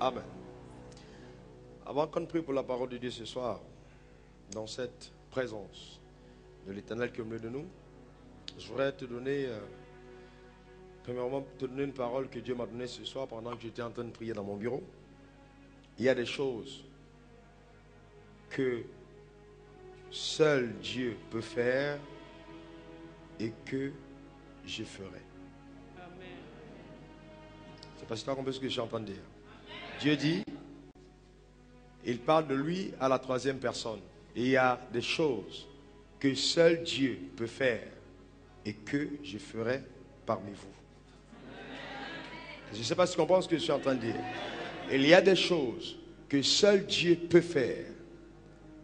Amen. Avant qu'on prie pour la parole de Dieu ce soir, dans cette présence de l'Éternel qui est au milieu de nous, je voudrais te donner, premièrement, te donner une parole que Dieu m'a donnée ce soir pendant que j'étais en train de prier dans mon bureau. Il y a des choses que seul Dieu peut faire et que je ferai. Amen. C'est parce que tu as compris ce que je suis en train de dire. Dieu dit, il parle de lui à la troisième personne. Et il y a des choses que seul Dieu peut faire et que je ferai parmi vous. Je ne sais pas si tu comprends ce que je suis en train de dire. Il y a des choses que seul Dieu peut faire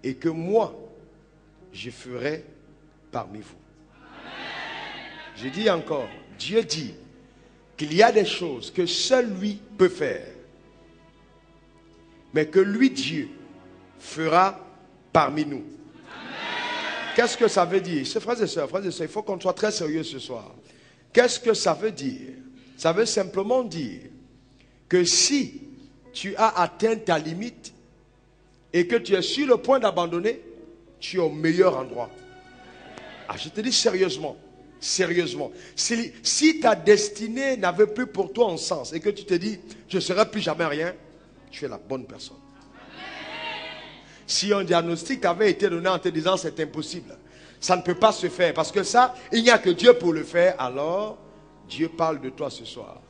et que moi, je ferai parmi vous. Je dis encore, Dieu dit qu'il y a des choses que seul lui peut faire, mais que lui, Dieu, fera parmi nous. Qu'est-ce que ça veut dire? Frères et sœurs, il faut qu'on soit très sérieux ce soir. Qu'est-ce que ça veut dire? Ça veut simplement dire que si tu as atteint ta limite et que tu es sur le point d'abandonner, tu es au meilleur endroit. Ah, je te dis sérieusement. Sérieusement. Si ta destinée n'avait plus pour toi un sens et que tu te dis, je ne serai plus jamais rien, tu es la bonne personne. Si un diagnostic avait été donné en te disant c'est impossible, ça ne peut pas se faire parce que ça, il n'y a que Dieu pour le faire, alors Dieu parle de toi ce soir.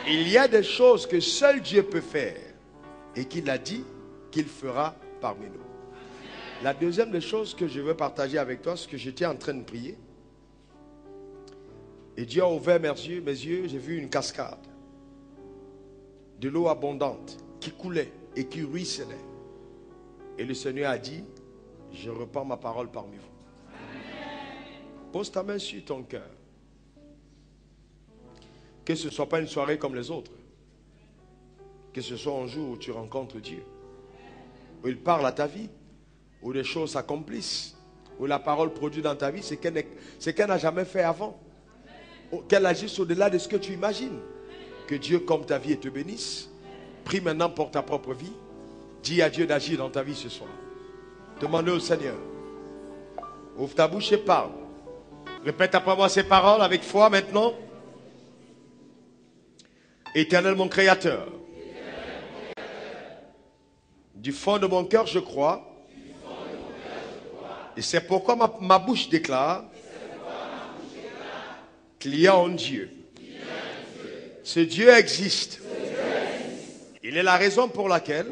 Il y a des choses que seul Dieu peut faire et qu'il a dit qu'il fera parmi nous. La deuxième des choses que je veux partager avec toi, c'est que j'étais en train de prier. Et Dieu a ouvert mes yeux, j'ai vu une cascade. De l'eau abondante qui coulait et qui ruisselait. Et le Seigneur a dit, je reprends ma parole parmi vous. Pose ta main sur ton cœur. Que ce ne soit pas une soirée comme les autres. Que ce soit un jour où tu rencontres Dieu. Où il parle à ta vie. Où les choses s'accomplissent. Où la parole produit dans ta vie ce qu'elle n'a jamais fait avant. Qu'elle agisse au-delà de ce que tu imagines. Que Dieu comme ta vie et te bénisse. Prie maintenant pour ta propre vie. Dis à Dieu d'agir dans ta vie ce soir. Demande au Seigneur. Ouvre ta bouche et parle. Répète après moi ces paroles avec foi maintenant. Éternel mon Créateur. Du fond de mon cœur je crois. Et c'est pourquoi ma bouche déclare qu'il y a un Dieu. Ce Dieu existe. Il est la raison pour laquelle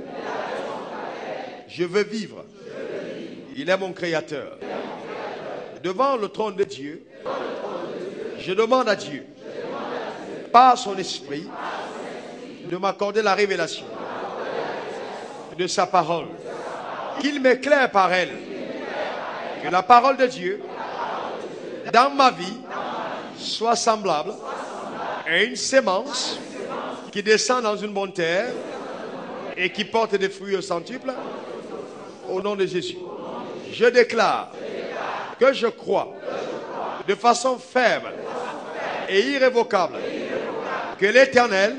je veux vivre. Il est mon Créateur. Devant le trône de Dieu, je demande à Dieu, par son esprit, de m'accorder la révélation de sa parole. Qu'il m'éclaire par elle. Que la parole de Dieu, dans ma vie, soit semblable à une sémence qui descend dans une bonne terre et qui porte des fruits au centuple. Au nom de Jésus, je déclare que je crois de façon ferme et irrévocable que l'Éternel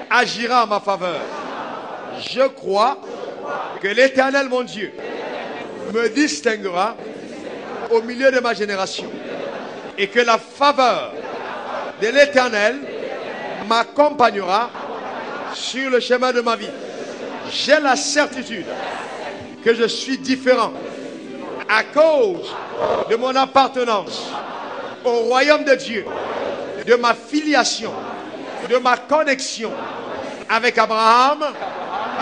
agira en ma faveur. Je crois que l'Éternel, mon Dieu, me distinguera au milieu de ma génération et que la faveur de l'Éternel m'accompagnera sur le chemin de ma vie. J'ai la certitude que je suis différent à cause de mon appartenance au royaume de Dieu, de ma filiation, de ma connexion avec Abraham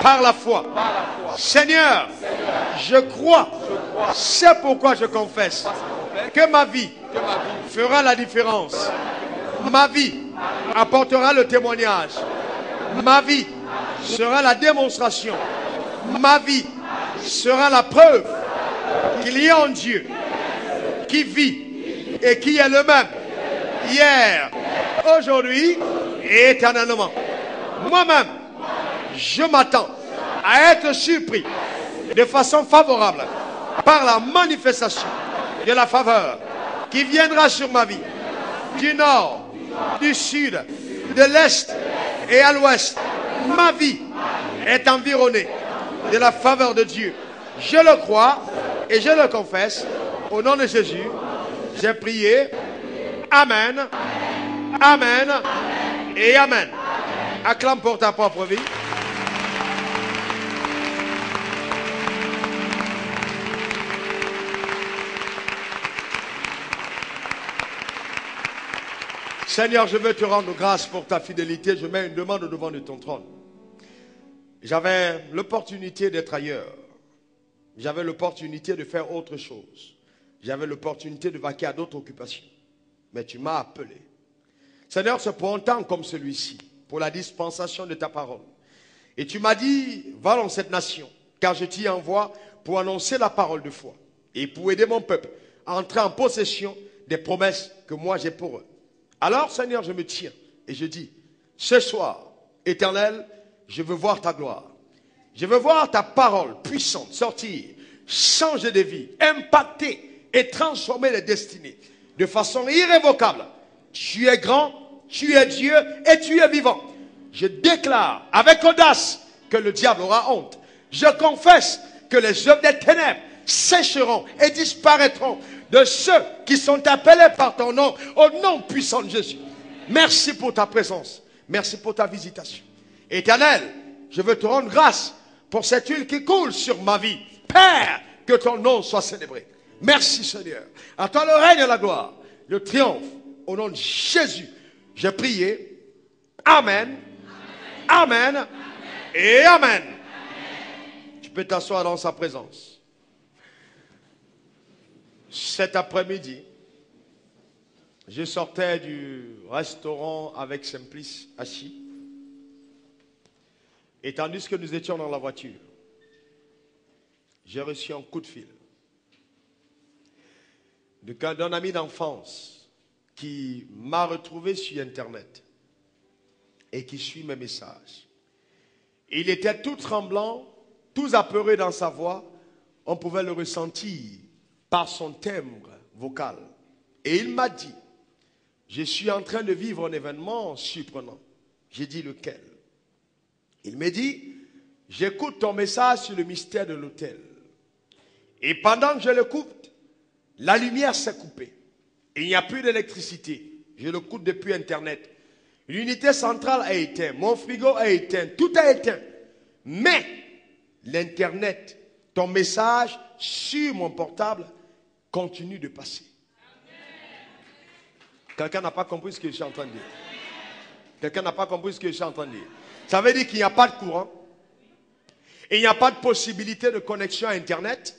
par la foi. Seigneur, je crois, c'est pourquoi je confesse que ma vie fera la différence. Ma vie apportera le témoignage. Ma vie sera la démonstration. Ma vie sera la preuve qu'il y a un Dieu qui vit et qui est le même hier, aujourd'hui et éternellement. Moi-même, je m'attends à être surpris de façon favorable par la manifestation de la faveur qui viendra sur ma vie du nord, du sud, de l'est et à l'ouest. Ma vie est environnée de la faveur de Dieu. Je le crois et je le confesse. Au nom de Jésus, j'ai prié. Amen. Amen. Et Amen. Acclame pour ta propre vie. Seigneur, je veux te rendre grâce pour ta fidélité. Je mets une demande devant de ton trône. J'avais l'opportunité d'être ailleurs. J'avais l'opportunité de faire autre chose. J'avais l'opportunité de vaquer à d'autres occupations. Mais tu m'as appelé. Seigneur, c'est pour un temps comme celui-ci, pour la dispensation de ta parole. Et tu m'as dit, va dans cette nation, car je t'y envoie pour annoncer la parole de foi et pour aider mon peuple à entrer en possession des promesses que moi j'ai pour eux. Alors, Seigneur, je me tiens et je dis, ce soir, Éternel, je veux voir ta gloire. Je veux voir ta parole puissante sortir, changer des vies, impacter et transformer les destinées de façon irrévocable. Tu es grand, tu es Dieu et tu es vivant. Je déclare avec audace que le diable aura honte. Je confesse que les œuvres des ténèbres sécheront et disparaîtront de ceux qui sont appelés par ton nom, au nom puissant de Jésus. Merci pour ta présence. Merci pour ta visitation. Éternel, je veux te rendre grâce pour cette huile qui coule sur ma vie. Père, que ton nom soit célébré. Merci Seigneur. À toi le règne et la gloire, le triomphe. Au nom de Jésus, j'ai prié. Amen. Amen. Amen. Et Amen. Amen. Tu peux t'asseoir dans sa présence. Cet après-midi, je sortais du restaurant avec Simplice assis. Et tandis que nous étions dans la voiture, j'ai reçu un coup de fil d'un ami d'enfance qui m'a retrouvé sur Internet et qui suit mes messages. Il était tout tremblant, tout apeuré dans sa voix. On pouvait le ressentir par son timbre vocal. Et il m'a dit, je suis en train de vivre un événement surprenant. J'ai dit lequel? Il m'a dit, j'écoute ton message sur le mystère de l'autel. Et pendant que je l'écoute, la lumière s'est coupée. Il n'y a plus d'électricité. Je l'écoute depuis Internet. L'unité centrale a éteint. Mon frigo a éteint. Tout a éteint. Mais l'Internet, ton message sur mon portable continue de passer. Quelqu'un n'a pas compris ce que je suis en train de dire. Quelqu'un n'a pas compris ce que je suis en train de dire. Ça veut dire qu'il n'y a pas de courant. Il n'y a pas de possibilité de connexion à Internet.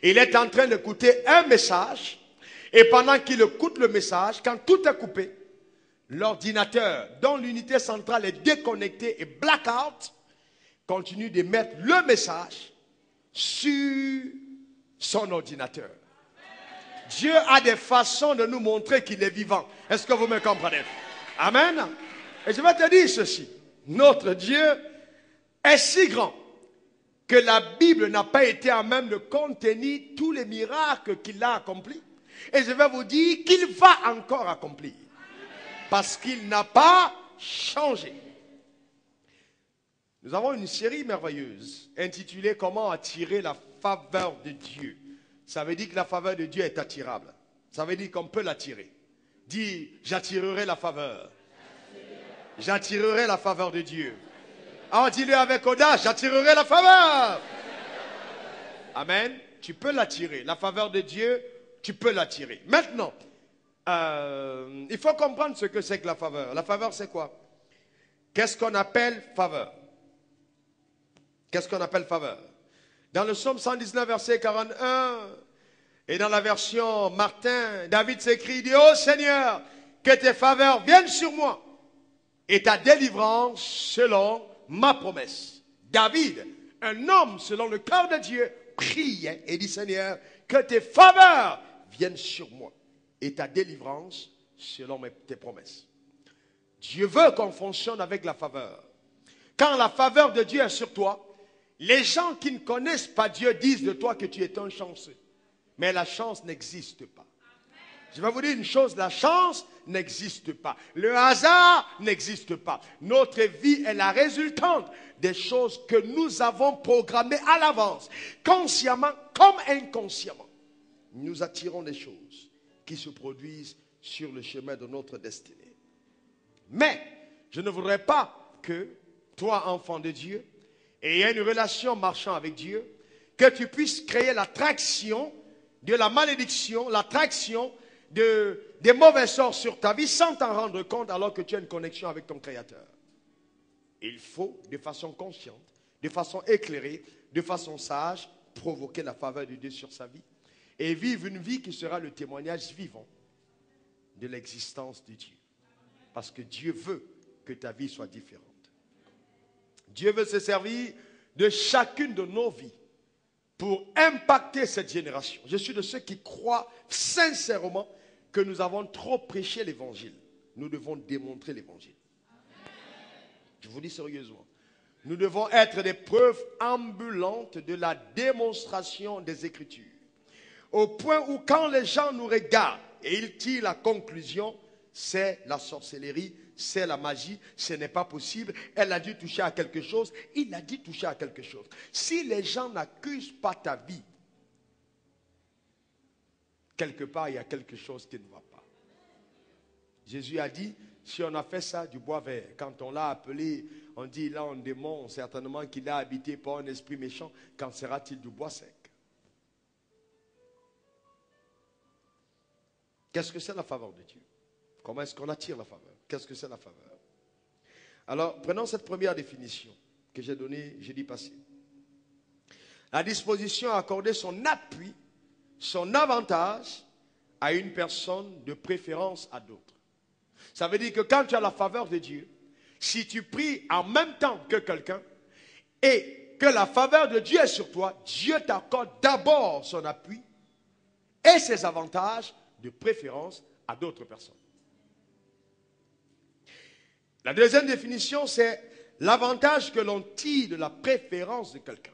Il est en train d'écouter un message. Et pendant qu'il écoute le message, quand tout est coupé, l'ordinateur dont l'unité centrale est déconnectée et blackout continue de mettre le message sur son ordinateur. Dieu a des façons de nous montrer qu'il est vivant. Est-ce que vous me comprenez? Amen. Et je vais te dire ceci. Notre Dieu est si grand que la Bible n'a pas été à même de contenir tous les miracles qu'il a accomplis. Et je vais vous dire qu'il va encore accomplir. Parce qu'il n'a pas changé. Nous avons une série merveilleuse intitulée « Comment attirer la faveur de Dieu ». Ça veut dire que la faveur de Dieu est attirable. Ça veut dire qu'on peut l'attirer. Dis, j'attirerai la faveur. J'attirerai la faveur de Dieu. Ah, dis-le avec audace, j'attirerai la faveur. Amen. Tu peux l'attirer. La faveur de Dieu, tu peux l'attirer. Maintenant, il faut comprendre ce que c'est que la faveur. La faveur, c'est quoi? Qu'est-ce qu'on appelle faveur? Qu'est-ce qu'on appelle faveur? Dans le psaume 119, verset 41, et dans la version Martin, David s'écrit, dit, ô Seigneur, que tes faveurs viennent sur moi, et ta délivrance selon ma promesse. David, un homme selon le cœur de Dieu, priait et dit, Seigneur, que tes faveurs viennent sur moi, et ta délivrance selon tes promesses. Dieu veut qu'on fonctionne avec la faveur. Quand la faveur de Dieu est sur toi, les gens qui ne connaissent pas Dieu disent de toi que tu es un chanceux. Mais la chance n'existe pas. Je vais vous dire une chose, la chance n'existe pas. Le hasard n'existe pas. Notre vie est la résultante des choses que nous avons programmées à l'avance, consciemment comme inconsciemment. Nous attirons des choses qui se produisent sur le chemin de notre destinée. Mais je ne voudrais pas que toi, enfant de Dieu, ayant une relation marchant avec Dieu, que tu puisses créer l'attraction de la malédiction, l'attraction des mauvais sorts sur ta vie sans t'en rendre compte alors que tu as une connexion avec ton Créateur. Il faut, de façon consciente, de façon éclairée, de façon sage, provoquer la faveur de Dieu sur sa vie et vivre une vie qui sera le témoignage vivant de l'existence de Dieu. Parce que Dieu veut que ta vie soit différente. Dieu veut se servir de chacune de nos vies pour impacter cette génération. Je suis de ceux qui croient sincèrement que nous avons trop prêché l'évangile. Nous devons démontrer l'évangile. Je vous dis sérieusement. Nous devons être des preuves ambulantes de la démonstration des Écritures. Au point où quand les gens nous regardent et ils tirent la conclusion, c'est la sorcellerie, c'est la magie, ce n'est pas possible. Elle a dû toucher à quelque chose, il a dit toucher à quelque chose. Si les gens n'accusent pas ta vie, quelque part il y a quelque chose qui ne va pas. Jésus a dit, si on a fait ça du bois vert, quand on l'a appelé, on dit là un démon, certainement qu'il a habité par un esprit méchant, qu'en sera-t-il du bois sec? Qu'est-ce que c'est la faveur de Dieu? Comment est-ce qu'on attire la faveur? Qu'est-ce que c'est la faveur? Alors, prenons cette première définition que j'ai donnée jeudi passé. La disposition à accorder son appui, son avantage à une personne, de préférence à d'autres. Ça veut dire que quand tu as la faveur de Dieu, si tu pries en même temps que quelqu'un et que la faveur de Dieu est sur toi, Dieu t'accorde d'abord son appui et ses avantages de préférence à d'autres personnes. La deuxième définition, c'est l'avantage que l'on tire de la préférence de quelqu'un.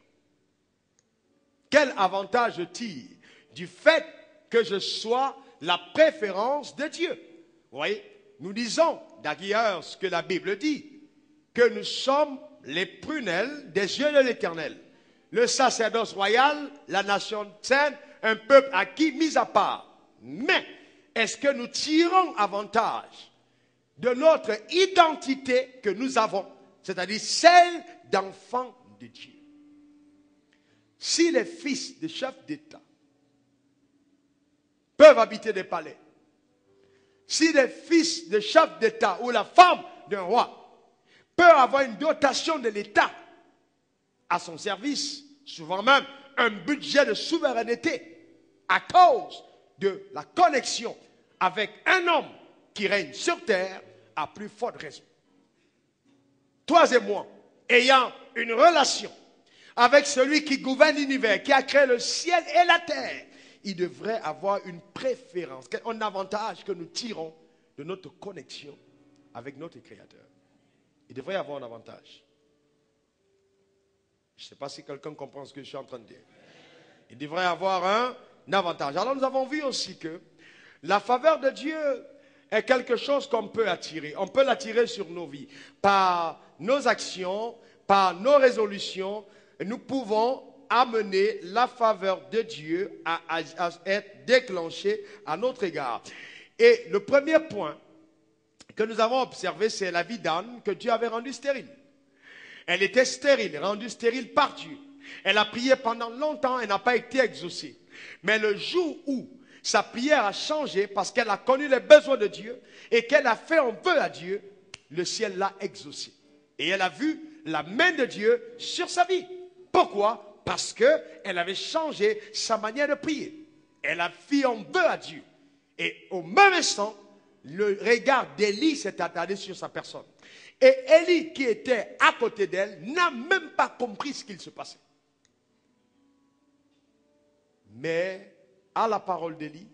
Quel avantage je tire du fait que je sois la préférence de Dieu? Vous voyez, nous disons d'ailleurs ce que la Bible dit, que nous sommes les prunelles des yeux de l'Éternel, le sacerdoce royal, la nation sainte, un peuple acquis, mis à part. Mais est-ce que nous tirons avantage de notre identité que nous avons, c'est-à-dire celle d'enfants de Dieu? Si les fils de chefs d'État peuvent habiter des palais, si les fils de chefs d'État ou la femme d'un roi peut avoir une dotation de l'État à son service, souvent même un budget de souveraineté, à cause de la connexion avec un homme qui règne sur terre, à plus forte raison. Toi et moi, ayant une relation avec celui qui gouverne l'univers, qui a créé le ciel et la terre, il devrait avoir une préférence, un avantage que nous tirons de notre connexion avec notre Créateur. Il devrait avoir un avantage. Je ne sais pas si quelqu'un comprend ce que je suis en train de dire. Il devrait avoir un avantage. Alors nous avons vu aussi que la faveur de Dieu est quelque chose qu'on peut attirer. On peut l'attirer sur nos vies. Par nos actions, par nos résolutions, nous pouvons amener la faveur de Dieu à être déclenchée à notre égard. Et le premier point que nous avons observé, c'est la vie d'Anne que Dieu avait rendue stérile. Elle était stérile, rendue stérile par Dieu. Elle a prié pendant longtemps et n'a pas été exaucée. Mais le jour où sa prière a changé parce qu'elle a connu les besoins de Dieu et qu'elle a fait un vœu à Dieu, le ciel l'a exaucée. Et elle a vu la main de Dieu sur sa vie. Pourquoi? Parce qu'elle avait changé sa manière de prier. Elle a fait un vœu à Dieu. Et au même instant, le regard d'Élie s'est attardé sur sa personne. Et Élie, qui était à côté d'elle, n'a même pas compris ce qu'il se passait. Mais à la parole d'Élie,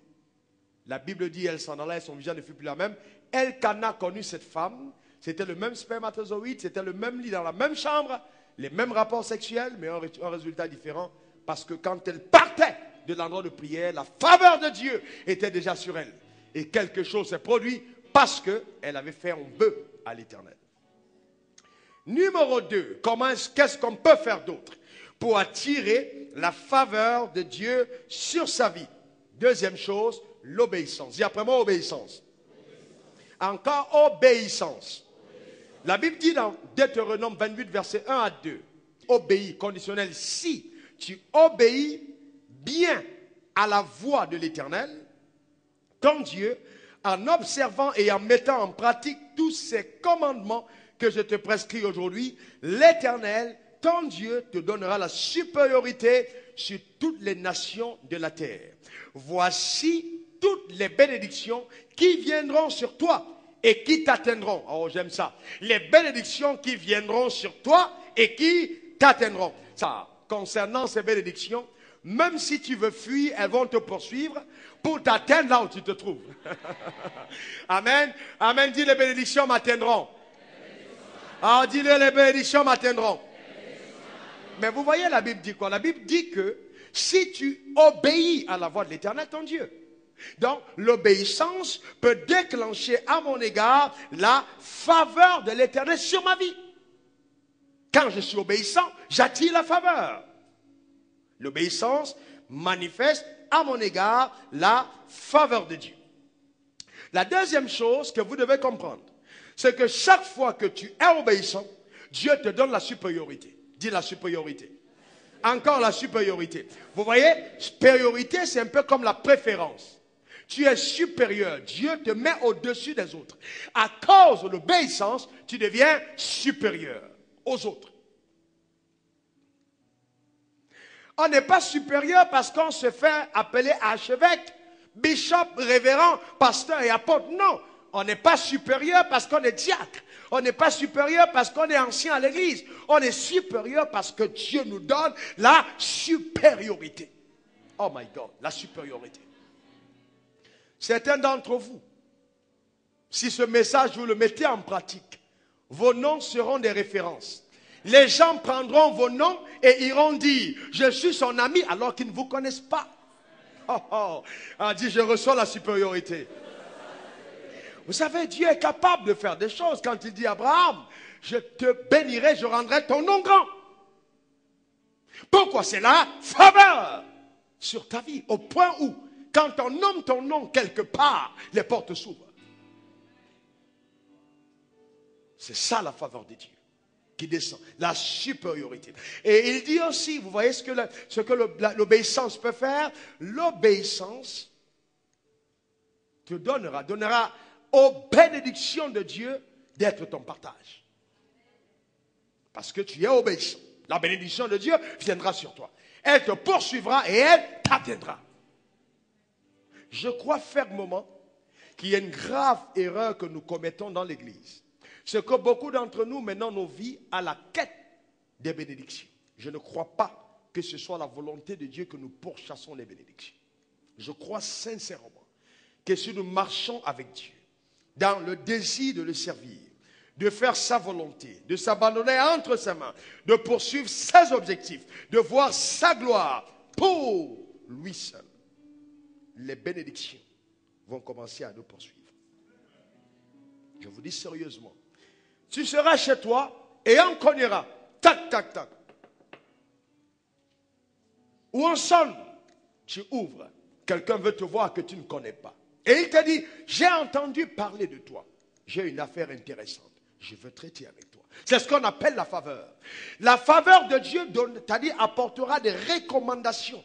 la Bible dit, elle s'en alla et son visage ne fut plus la même. Elkana connut cette femme. C'était le même spermatozoïde, c'était le même lit dans la même chambre, les mêmes rapports sexuels, mais un résultat différent. Parce que quand elle partait de l'endroit de prière, la faveur de Dieu était déjà sur elle. Et quelque chose s'est produit parce qu'elle avait fait un vœu à l'Éternel. Numéro 2, qu'est-ce qu'on peut faire d'autre pour attirer la faveur de Dieu sur sa vie? Deuxième chose, l'obéissance. Dis après moi, obéissance. Encore obéissance. La Bible dit dans Deutéronome 28, verset 1 à 2, obéis, conditionnel, si tu obéis bien à la voix de l'Éternel, ton Dieu, en observant et en mettant en pratique tous ces commandements que je te prescris aujourd'hui, l'Éternel, ton Dieu, te donnera la supériorité sur toutes les nations de la terre. Voici toutes les bénédictions qui viendront sur toi et qui t'atteindront. Oh, j'aime ça. Les bénédictions qui viendront sur toi et qui t'atteindront. Ça, concernant ces bénédictions, même si tu veux fuir, elles vont te poursuivre pour t'atteindre là où tu te trouves. Amen. Amen. Dis, les bénédictions m'atteindront. Ah, dis-le, les bénédictions m'atteindront. Mais vous voyez, la Bible dit quoi? La Bible dit que si tu obéis à la voix de l'Éternel, ton Dieu. Donc, l'obéissance peut déclencher à mon égard la faveur de l'Éternel sur ma vie. Quand je suis obéissant, j'attire la faveur. L'obéissance manifeste à mon égard la faveur de Dieu. La deuxième chose que vous devez comprendre, c'est que chaque fois que tu es obéissant, Dieu te donne la supériorité. Dis la supériorité. Encore la supériorité. Vous voyez, supériorité, c'est un peu comme la préférence. Tu es supérieur. Dieu te met au-dessus des autres. À cause de l'obéissance, tu deviens supérieur aux autres. On n'est pas supérieur parce qu'on se fait appeler archevêque, bishop, révérend, pasteur et apôtre. Non, on n'est pas supérieur parce qu'on est diacre. On n'est pas supérieur parce qu'on est ancien à l'église. On est supérieur parce que Dieu nous donne la supériorité. Oh my God, la supériorité. Certains d'entre vous, si ce message vous le mettez en pratique, vos noms seront des références. Les gens prendront vos noms et iront dire, je suis son ami alors qu'ils ne vous connaissent pas. Oh, oh. Ah, dit, je reçois la supériorité. Vous savez, Dieu est capable de faire des choses. Quand il dit à Abraham, je te bénirai, je rendrai ton nom grand. Pourquoi? C'est la faveur sur ta vie. Au point où, quand on nomme ton nom quelque part, les portes s'ouvrent. C'est ça la faveur de Dieu qui descend, la supériorité. Et il dit aussi, vous voyez ce que l'obéissance peut faire? L'obéissance te donnera aux bénédictions de Dieu d'être ton partage. Parce que tu es obéissant. La bénédiction de Dieu viendra sur toi. Elle te poursuivra et elle t'atteindra. Je crois fermement qu'il y a une grave erreur que nous commettons dans l'Église. C'est que beaucoup d'entre nous menons nos vies à la quête des bénédictions. Je ne crois pas que ce soit la volonté de Dieu que nous pourchassons les bénédictions. Je crois sincèrement que si nous marchons avec Dieu, dans le désir de le servir, de faire sa volonté, de s'abandonner entre ses mains, de poursuivre ses objectifs, de voir sa gloire pour lui seul, les bénédictions vont commencer à nous poursuivre. Je vous dis sérieusement, tu seras chez toi et on cognera, tac, tac, tac. Ou on sonne, tu ouvres, quelqu'un veut te voir que tu ne connais pas. Et il te dit, j'ai entendu parler de toi. J'ai une affaire intéressante. Je veux traiter avec toi. C'est ce qu'on appelle la faveur. La faveur de Dieu, c'est-à-dire apportera des recommandations.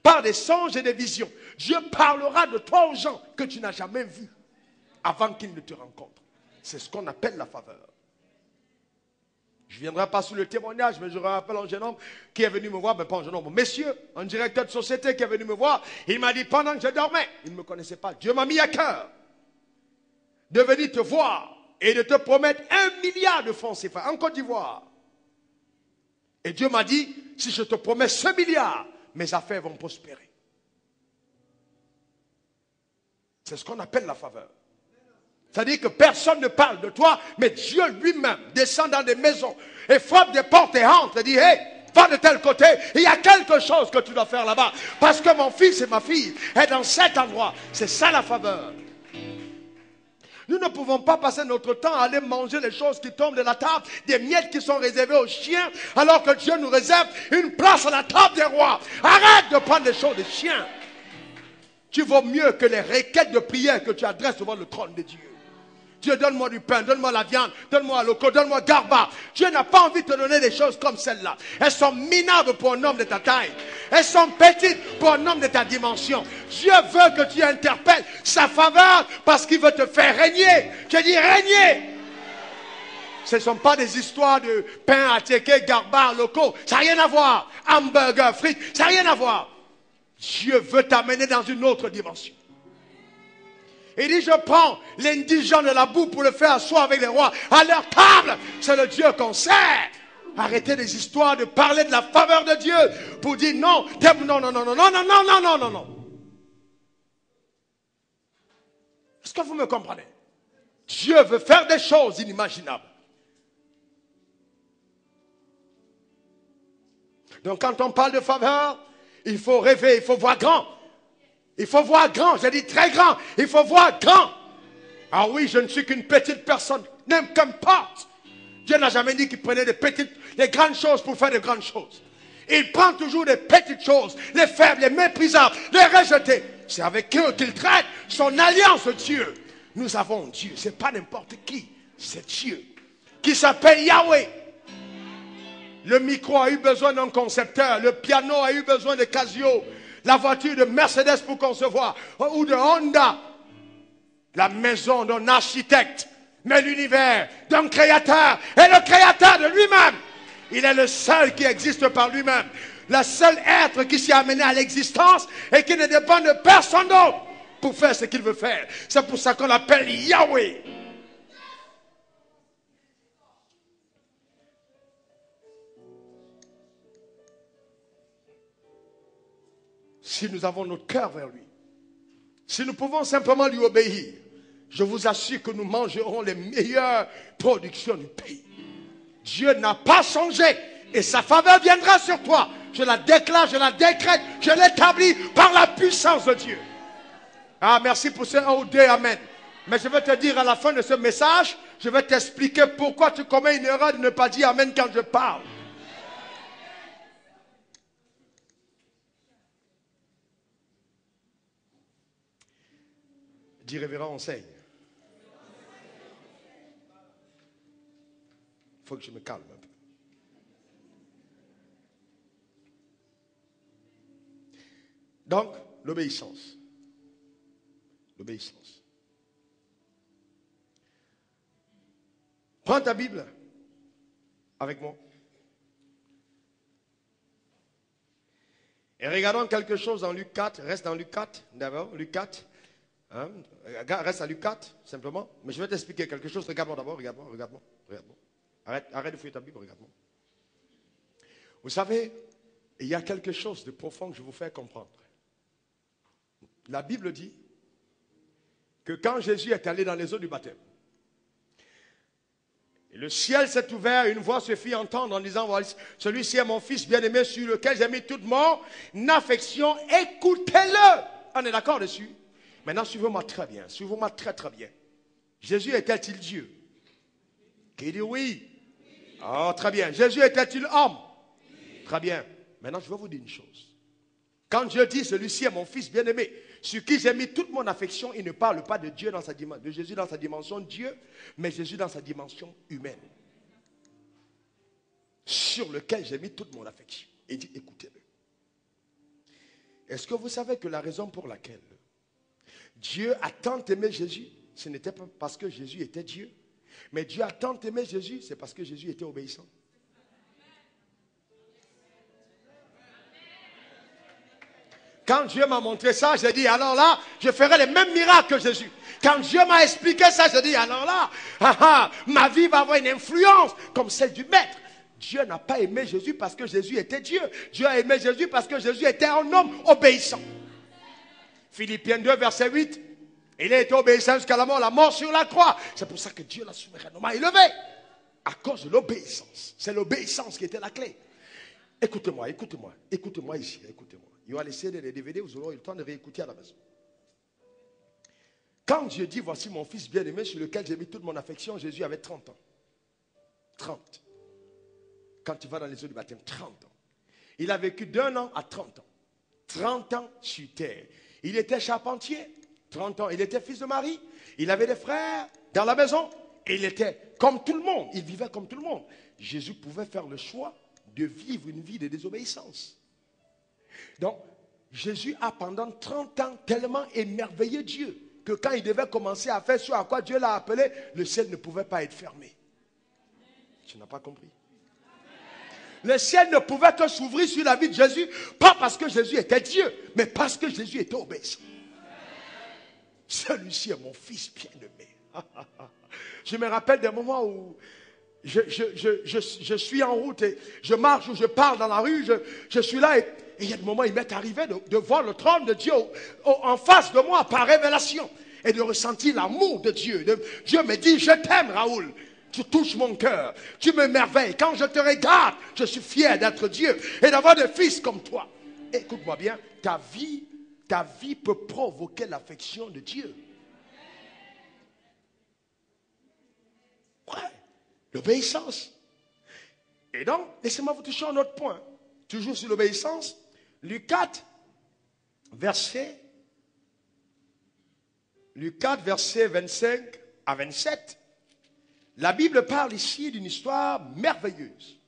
Par des songes et des visions. Dieu parlera de toi aux gens que tu n'as jamais vus avant qu'ils ne te rencontrent. C'est ce qu'on appelle la faveur. Je ne viendrai pas sur le témoignage, mais je rappelle un jeune homme qui est venu me voir, mais pas un jeune homme, un monsieur, un directeur de société qui est venu me voir. Il m'a dit, pendant que je dormais, il ne me connaissait pas. Dieu m'a mis à cœur de venir te voir et de te promettre 1 milliard de francs CFA en Côte d'Ivoire. Et Dieu m'a dit, si je te promets ce milliard, mes affaires vont prospérer. C'est ce qu'on appelle la faveur. C'est-à-dire que personne ne parle de toi, mais Dieu lui-même descend dans des maisons et frappe des portes et entre et dit, hey, Va de tel côté. Il y a quelque chose que tu dois faire là-bas. Parce que mon fils et ma fille est dans cet endroit. C'est ça la faveur. Nous ne pouvons pas passer notre temps à aller manger les choses qui tombent de la table, des miettes qui sont réservées aux chiens, alors que Dieu nous réserve une place à la table des rois. Arrête de prendre des choses des chiens. Tu vaux mieux que les requêtes de prière que tu adresses devant le trône de Dieu. Dieu, donne-moi du pain, donne-moi la viande, donne-moi loco, donne-moi garba. Dieu n'a pas envie de te donner des choses comme celles-là. Elles sont minables pour un homme de ta taille. Elles sont petites pour un homme de ta dimension. Dieu veut que tu interpelles sa faveur parce qu'il veut te faire régner. Je dis régner. Ce ne sont pas des histoires de pain à tchéké, garba, loco. Ça n'a rien à voir. Hamburger, frites, ça n'a rien à voir. Dieu veut t'amener dans une autre dimension. Il dit, je prends l'indigent de la boue pour le faire asseoir avec les rois à leur table. C'est le Dieu qu'on sert. Arrêtez les histoires de parler de la faveur de Dieu pour dire non, non, non, non, non, non, non, non, non, non, non, non. Est-ce que vous me comprenez? Dieu veut faire des choses inimaginables. Donc quand on parle de faveur, il faut rêver, il faut voir grand. Il faut voir grand, j'ai dit très grand. Il faut voir grand. Ah oui, je ne suis qu'une petite personne, même qu'importe. Dieu n'a jamais dit qu'il prenait des grandes choses pour faire de grandes choses. Il prend toujours des petites choses, les faibles, les méprisables, les rejetés. C'est avec eux qu'il traite son alliance, Dieu. Nous avons Dieu, ce n'est pas n'importe qui, c'est Dieu, qui s'appelle Yahweh. Le micro a eu besoin d'un concepteur, le piano a eu besoin de Casio. La voiture de Mercedes pour concevoir, ou de Honda, la maison d'un architecte, mais l'univers d'un créateur, et le créateur de lui-même. Il est le seul qui existe par lui-même, le seul être qui s'est amené à l'existence et qui ne dépend de personne d'autre pour faire ce qu'il veut faire. C'est pour ça qu'on l'appelle Yahweh. Si nous avons notre cœur vers lui, si nous pouvons simplement lui obéir, je vous assure que nous mangerons les meilleures productions du pays. Dieu n'a pas changé et sa faveur viendra sur toi. Je la déclare, je la décrète, je l'établis par la puissance de Dieu. Ah, merci pour ce 1 ou 2, amen. Mais je vais te dire à la fin de ce message, je vais t'expliquer pourquoi tu commets une erreur de ne pas dire amen quand je parle. Dis révérend, enseigne. Il faut que je me calme un peu. Donc, l'obéissance. L'obéissance. Prends ta Bible avec moi. Et regardons quelque chose dans Luc 4. Reste dans Luc 4, d'abord. Luc 4. Hein? Reste à Luc 4, simplement. Mais je vais t'expliquer quelque chose. Regarde-moi d'abord, regarde-moi, regarde-moi, regarde-moi. Arrête de fouiller ta Bible, regarde-moi. Vous savez, il y a quelque chose de profond que je vous fais comprendre. La Bible dit que quand Jésus est allé dans les eaux du baptême, et le ciel s'est ouvert, une voix se fit entendre en disant, voilà, celui-ci est mon fils bien-aimé sur lequel j'ai mis toute mon affection, écoutez-le. On est d'accord dessus? Maintenant, suivez-moi très bien. Suivez-moi très très bien. Jésus était-il Dieu? Qui dit oui? Oh, très bien. Jésus était-il homme? Très bien. Maintenant, je vais vous dire une chose. Quand Dieu dit, celui-ci est mon fils bien-aimé, sur qui j'ai mis toute mon affection, il ne parle pas de Dieu de Jésus dans sa dimension Dieu, mais Jésus dans sa dimension humaine. Sur lequel j'ai mis toute mon affection. Et il dit, écoutez-le. Est-ce que vous savez que la raison pour laquelle Dieu a tant aimé Jésus, ce n'était pas parce que Jésus était Dieu, mais Dieu a tant aimé Jésus, c'est parce que Jésus était obéissant. Quand Dieu m'a montré ça, j'ai dit, alors là, je ferai les mêmes miracles que Jésus. Quand Dieu m'a expliqué ça, j'ai dit, alors là, ma vie va avoir une influence comme celle du Maître. Dieu n'a pas aimé Jésus parce que Jésus était Dieu. Dieu a aimé Jésus parce que Jésus était un homme obéissant. Philippiens 2, verset 8. Il a été obéissant jusqu'à la mort sur la croix. C'est pour ça que Dieu l'a souverainement élevé. À cause de l'obéissance. C'est l'obéissance qui était la clé. Écoutez-moi, écoutez-moi, écoutez-moi ici, écoutez-moi. Il y aura les CD, les DVD, vous aurez eu le temps de réécouter à la maison. Quand Dieu dit, voici mon fils bien-aimé sur lequel j'ai mis toute mon affection, Jésus avait 30 ans. 30. Quand tu vas dans les eaux du baptême, 30 ans. Il a vécu d'1 an à 30 ans. 30 ans sur terre. Il était charpentier. 30 ans. Il était fils de Marie. Il avait des frères dans la maison. Et il était comme tout le monde. Il vivait comme tout le monde. Jésus pouvait faire le choix de vivre une vie de désobéissance. Donc, Jésus a pendant 30 ans tellement émerveillé Dieu que quand il devait commencer à faire ce à quoi Dieu l'a appelé, le ciel ne pouvait pas être fermé. Tu n'as pas compris? Le ciel ne pouvait que s'ouvrir sur la vie de Jésus, pas parce que Jésus était Dieu, mais parce que Jésus était obéissant. Celui-ci est mon fils bien-aimé. Je me rappelle des moments où je suis en route et je marche ou je parle dans la rue, je suis là et il y a des moments où il m'est arrivé de voir le trône de Dieu en face de moi par révélation et de ressentir l'amour de Dieu. Dieu me dit, je t'aime Raoul. Tu touches mon cœur, tu m'émerveilles. Quand je te regarde, je suis fier d'être Dieu et d'avoir des fils comme toi. Écoute-moi bien, ta vie peut provoquer l'affection de Dieu. Ouais, l'obéissance. Et donc, laissez-moi vous toucher un autre point. Toujours sur l'obéissance. Luc 4, verset 25 à 27. La Bible parle ici d'une histoire merveilleuse.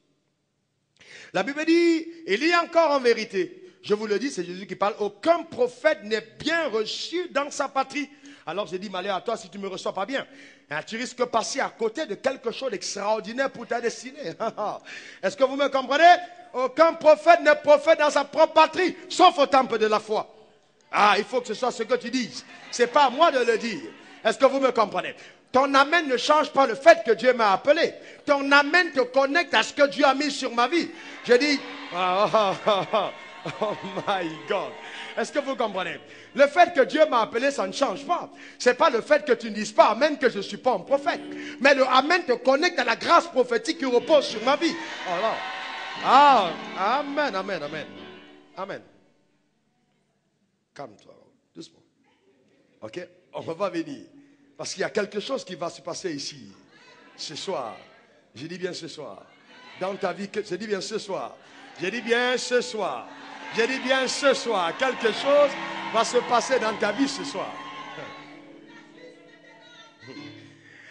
La Bible dit, il y a encore en vérité, je vous le dis, c'est Jésus qui parle, aucun prophète n'est bien reçu dans sa patrie. Alors j'ai dit, malheur à toi si tu ne me reçois pas bien. Tu risques de passer à côté de quelque chose d'extraordinaire pour ta destinée. Est-ce que vous me comprenez? Aucun prophète n'est prophète dans sa propre patrie, sauf au temple de la foi. Ah, il faut que ce soit ce que tu dises. Ce n'est pas à moi de le dire. Est-ce que vous me comprenez? Ton amen ne change pas le fait que Dieu m'a appelé. Ton amen te connecte à ce que Dieu a mis sur ma vie. Je dis, oh my God. Est-ce que vous comprenez? Le fait que Dieu m'a appelé, ça ne change pas. Ce n'est pas le fait que tu ne dises pas amen que je ne suis pas un prophète. Mais le amen te connecte à la grâce prophétique qui repose sur ma vie. Alors, amen, amen, amen. Amen. Calme-toi, doucement. Ok? On va venir. Parce qu'il y a quelque chose qui va se passer ici, ce soir. Je dis bien ce soir. Dans ta vie, je dis bien ce soir. Je dis bien ce soir. Je dis bien ce soir. Quelque chose va se passer dans ta vie ce soir.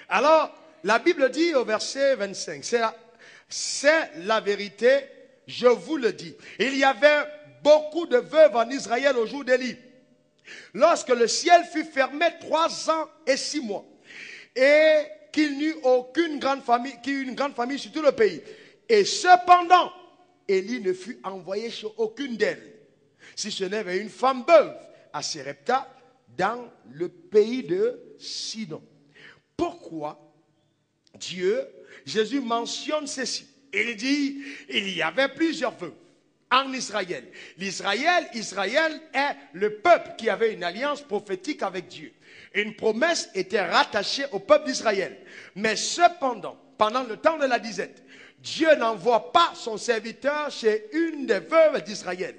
Alors, la Bible dit au verset 25, c'est la vérité, je vous le dis. Il y avait beaucoup de veuves en Israël au jour d'Élie. Lorsque le ciel fut fermé 3 ans et 6 mois, et qu'il n'y eut une grande famille sur tout le pays. Et cependant, Élie ne fut envoyé chez aucune d'elles, si ce n'est une femme veuve à Sérepta, dans le pays de Sidon. Pourquoi Jésus mentionne ceci? Il dit, il y avait plusieurs veuves en Israël. Israël est le peuple qui avait une alliance prophétique avec Dieu. Une promesse était rattachée au peuple d'Israël. Mais cependant, pendant le temps de la disette, Dieu n'envoie pas son serviteur chez une des veuves d'Israël.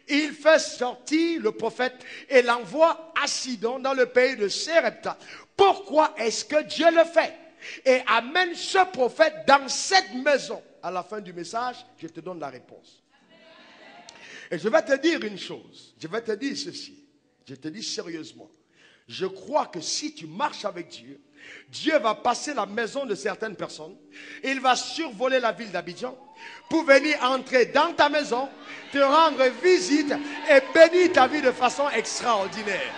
Il fait sortir le prophète et l'envoie à Sidon dans le pays de Sérepta. Pourquoi est-ce que Dieu le fait? Et amène ce prophète dans cette maison. À la fin du message, je te donne la réponse. Et je vais te dire une chose. Je vais te dire ceci. Je te dis sérieusement. Je crois que si tu marches avec Dieu, Dieu va passer la maison de certaines personnes. Il va survoler la ville d'Abidjan pour venir entrer dans ta maison, te rendre visite et bénir ta vie de façon extraordinaire.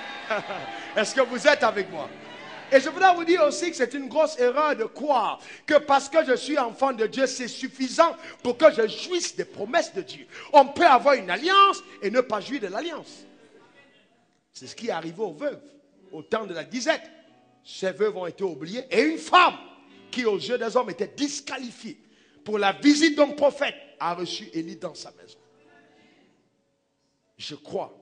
Est-ce que vous êtes avec moi? Et je voudrais vous dire aussi que c'est une grosse erreur de croire que parce que je suis enfant de Dieu, c'est suffisant pour que je jouisse des promesses de Dieu. On peut avoir une alliance et ne pas jouir de l'alliance. C'est ce qui est arrivé aux veuves au temps de la disette. Ces veuves ont été oubliées et une femme qui aux yeux des hommes était disqualifiée pour la visite d'un prophète a reçu Élie dans sa maison. Je crois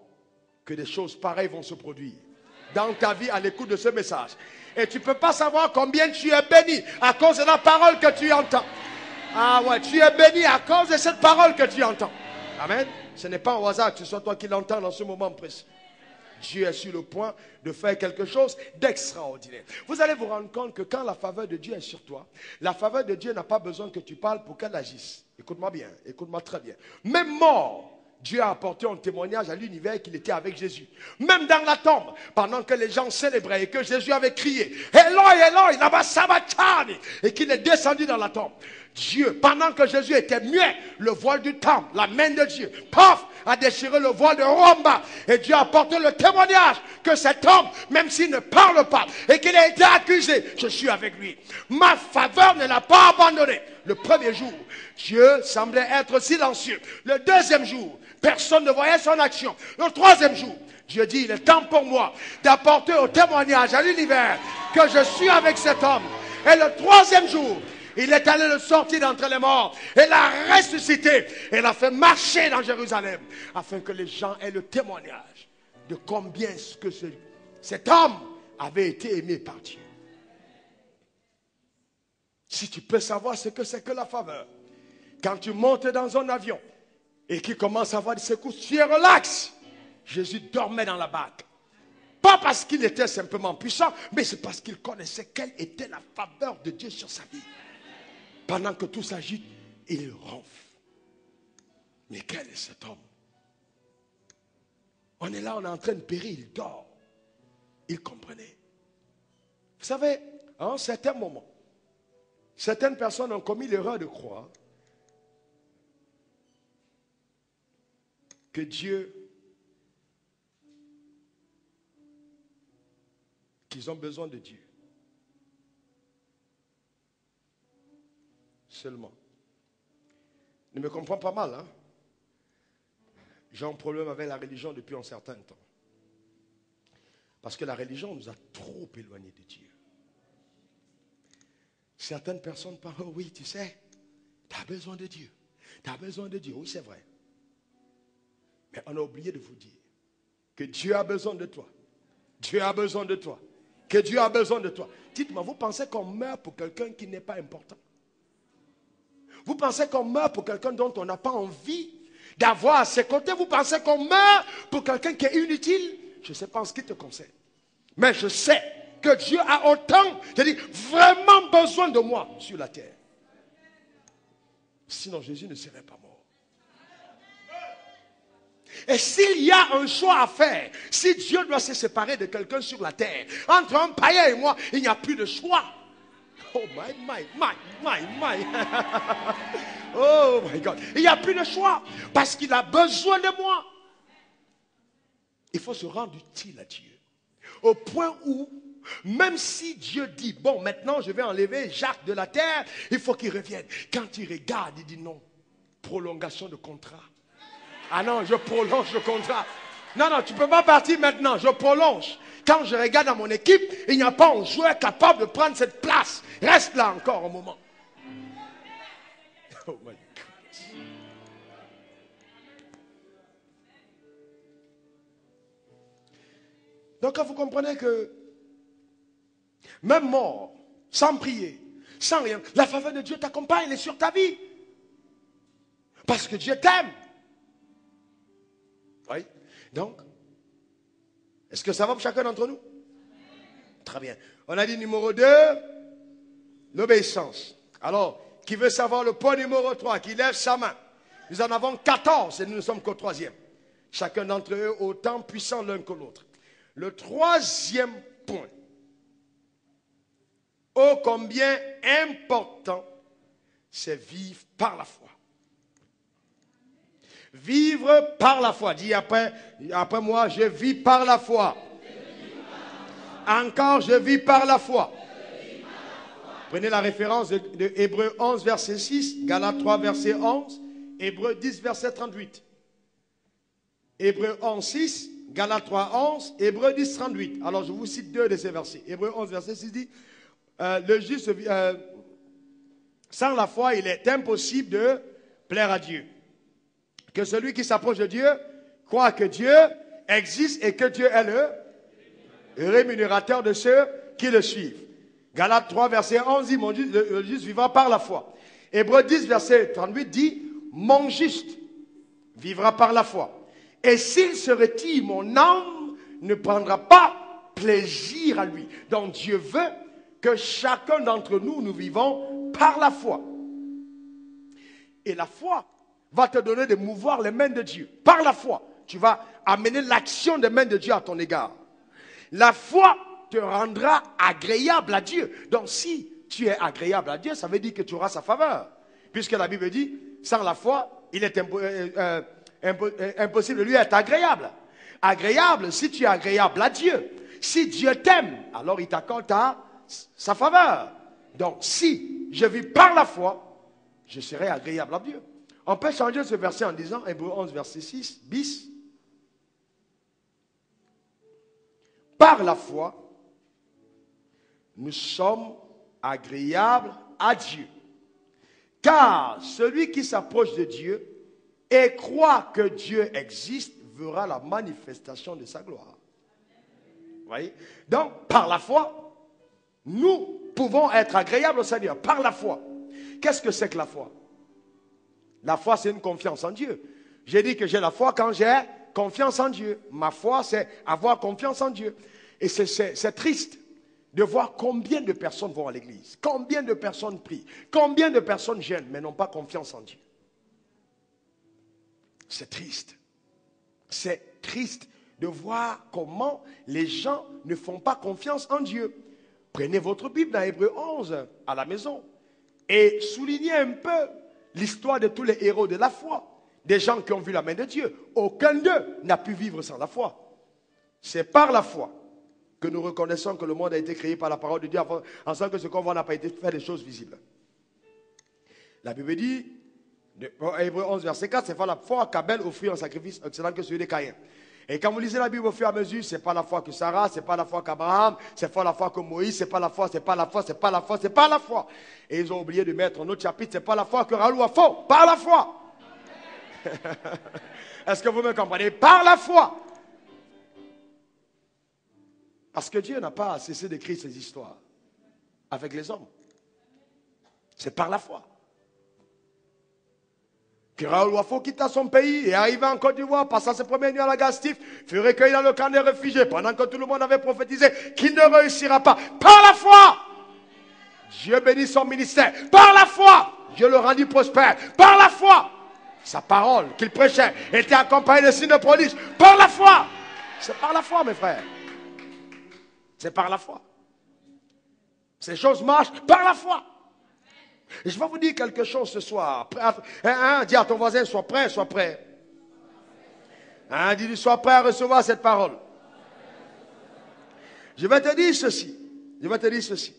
que des choses pareilles vont se produire dans ta vie à l'écoute de ce message. Et tu ne peux pas savoir combien tu es béni à cause de la parole que tu entends. Ah ouais, tu es béni à cause de cette parole que tu entends. Amen. Ce n'est pas au hasard que ce soit toi qui l'entends dans ce moment précis. Dieu est sur le point de faire quelque chose d'extraordinaire. Vous allez vous rendre compte que quand la faveur de Dieu est sur toi, la faveur de Dieu n'a pas besoin que tu parles pour qu'elle agisse. Écoute-moi bien, écoute-moi très bien. Même mort, Dieu a apporté un témoignage à l'univers qu'il était avec Jésus. Même dans la tombe, pendant que les gens célébraient et que Jésus avait crié « Eloi, Eloi, lama sabachthani » et qu'il est descendu dans la tombe. Dieu, pendant que Jésus était muet, le voile du temple, la main de Dieu, paf, a déchiré le voile de Ramba. Et Dieu a apporté le témoignage que cet homme, même s'il ne parle pas et qu'il a été accusé, je suis avec lui. Ma faveur ne l'a pas abandonné. Le premier jour, Dieu semblait être silencieux. Le deuxième jour, personne ne voyait son action. Le troisième jour, Dieu dit, il est temps pour moi d'apporter au témoignage à l'univers que je suis avec cet homme. Et le troisième jour, il est allé le sortir d'entre les morts et l'a ressuscité et l'a fait marcher dans Jérusalem afin que les gens aient le témoignage de combien cet homme avait été aimé par Dieu. Si tu peux savoir ce que c'est que la faveur, quand tu montes dans un avion et qu'il commence à avoir des secousses, tu es relax. Jésus dormait dans la barque. Pas parce qu'il était simplement puissant, mais c'est parce qu'il connaissait quelle était la faveur de Dieu sur sa vie. Pendant que tout s'agite, il ronfle. Mais quel est cet homme? On est là, on est en train de périr, il dort. Il comprenait. Vous savez, à un certain moment, certaines personnes ont commis l'erreur de croire que Dieu, qu'ils ont besoin de Dieu. Seulement. Ne me comprends pas mal, hein? J'ai un problème avec la religion depuis un certain temps. Parce que la religion nous a trop éloignés de Dieu. Certaines personnes parlent, oh oui, tu sais, tu as besoin de Dieu. Tu as besoin de Dieu, oui c'est vrai. Mais on a oublié de vous dire que Dieu a besoin de toi. Dieu a besoin de toi. Que Dieu a besoin de toi. Dites-moi, vous pensez qu'on meurt pour quelqu'un qui n'est pas important? Vous pensez qu'on meurt pour quelqu'un dont on n'a pas envie d'avoir à ses côtés? Vous pensez qu'on meurt pour quelqu'un qui est inutile? Je ne sais pas en ce qui te concerne. Mais je sais que Dieu a autant, je dis, vraiment besoin de moi sur la terre. Sinon Jésus ne serait pas mort. Et s'il y a un choix à faire, si Dieu doit se séparer de quelqu'un sur la terre, entre un païen et moi, il n'y a plus de choix. Oh my. Oh my God. Il n'y a plus de choix. Parce qu'il a besoin de moi. Il faut se rendre utile à Dieu. Au point où, même si Dieu dit, bon, maintenant je vais enlever Jacques de la terre, il faut qu'il revienne. Quand il regarde, il dit non. Prolongation de contrat. Ah non, je prolonge le contrat. Non, tu ne peux pas partir maintenant, je prolonge. Quand je regarde dans mon équipe, il n'y a pas un joueur capable de prendre cette place. Reste là encore un moment. Oh my God. Donc quand vous comprenez que même mort, sans prier, sans rien, la faveur de Dieu t'accompagne, elle est sur ta vie. Parce que Dieu t'aime. Oui. Donc, est-ce que ça va pour chacun d'entre nous? Très bien. On a dit numéro 2, l'obéissance. Alors, qui veut savoir le point numéro 3, qui lève sa main? Nous en avons 14 et nous ne sommes qu'au 3e. Chacun d'entre eux autant puissant l'un que l'autre. Le 3e point. Oh combien important, c'est vivre par la foi. Vivre par la foi. Dis après moi, je vis par la foi. Encore, je vis par la foi. Prenez la référence de Hébreux 11, verset 6, Galates 3, verset 11, Hébreux 10, verset 38. Hébreux 11, 6, Galates 3, 11, Hébreux 10, 38. Alors, je vous cite 2 de ces versets. Hébreux 11, verset 6 dit, le juste, sans la foi, il est impossible de plaire à Dieu. Que celui qui s'approche de Dieu croit que Dieu existe et que Dieu est le rémunérateur de ceux qui le suivent. Galates 3, verset 11 dit, mon Dieu, le juste vivra par la foi. Hébreux 10, verset 38 dit, mon juste vivra par la foi. Et s'il se retire, mon âme ne prendra pas plaisir à lui. Donc Dieu veut que chacun d'entre nous, nous vivons par la foi. Et la foi va te donner de mouvoir les mains de Dieu. Par la foi, tu vas amener l'action des mains de Dieu à ton égard. La foi te rendra agréable à Dieu. Donc si tu es agréable à Dieu, ça veut dire que tu auras sa faveur. Puisque la Bible dit, sans la foi, il est impossible de lui être agréable. Agréable, si tu es agréable à Dieu. Si Dieu t'aime, alors il t'accorde sa faveur. Donc si je vis par la foi, je serai agréable à Dieu. On peut changer ce verset en disant, Hébreux 11, verset 6, bis. Par la foi, nous sommes agréables à Dieu. Car celui qui s'approche de Dieu et croit que Dieu existe verra la manifestation de sa gloire. Vous voyez? Donc, par la foi, nous pouvons être agréables au Seigneur. Par la foi. Qu'est-ce que c'est que la foi? La foi, c'est une confiance en Dieu. J'ai dit que j'ai la foi quand j'ai confiance en Dieu. Ma foi, c'est avoir confiance en Dieu. Et c'est triste de voir combien de personnes vont à l'église, combien de personnes prient, combien de personnes jeûnent, mais n'ont pas confiance en Dieu. C'est triste. C'est triste de voir comment les gens ne font pas confiance en Dieu. Prenez votre Bible dans Hébreux 11 à la maison et soulignez un peu l'histoire de tous les héros de la foi, des gens qui ont vu la main de Dieu. Aucun d'eux n'a pu vivre sans la foi. C'est par la foi que nous reconnaissons que le monde a été créé par la parole de Dieu, en sorte que ce qu'on voit n'a pas été fait des choses visibles. La Bible dit, Hébreux 11, verset 4, c'est par la foi qu'Abel offrit un sacrifice excellent que celui de Caïn. Et quand vous lisez la Bible au fur et à mesure, c'est pas la foi que Sarah, c'est pas la foi qu'Abraham, c'est pas la foi que Moïse, c'est pas la foi, c'est pas la foi, c'est pas la foi, c'est pas la foi. Et ils ont oublié de mettre un autre chapitre, c'est pas la foi que Raoul a faux, par la foi. Est-ce que vous me comprenez? Par la foi. Parce que Dieu n'a pas cessé d'écrire ses histoires avec les hommes. C'est par la foi. Que Raoul Wafo quitta son pays et arriva en Côte d'Ivoire, passa ses premières nuits à la Gastif, fut recueilli dans le camp des réfugiés pendant que tout le monde avait prophétisé qu'il ne réussira pas. Par la foi, Dieu bénit son ministère. Par la foi, Dieu le rendit prospère. Par la foi, sa parole qu'il prêchait était accompagnée de signes de prodiges. Par la foi. C'est par la foi, mes frères. C'est par la foi. Ces choses marchent par la foi. Et je vais vous dire quelque chose ce soir. Dis à ton voisin, sois prêt, sois prêt. Dis-lui, sois prêt à recevoir cette parole. Je vais te dire ceci. Je vais te dire ceci.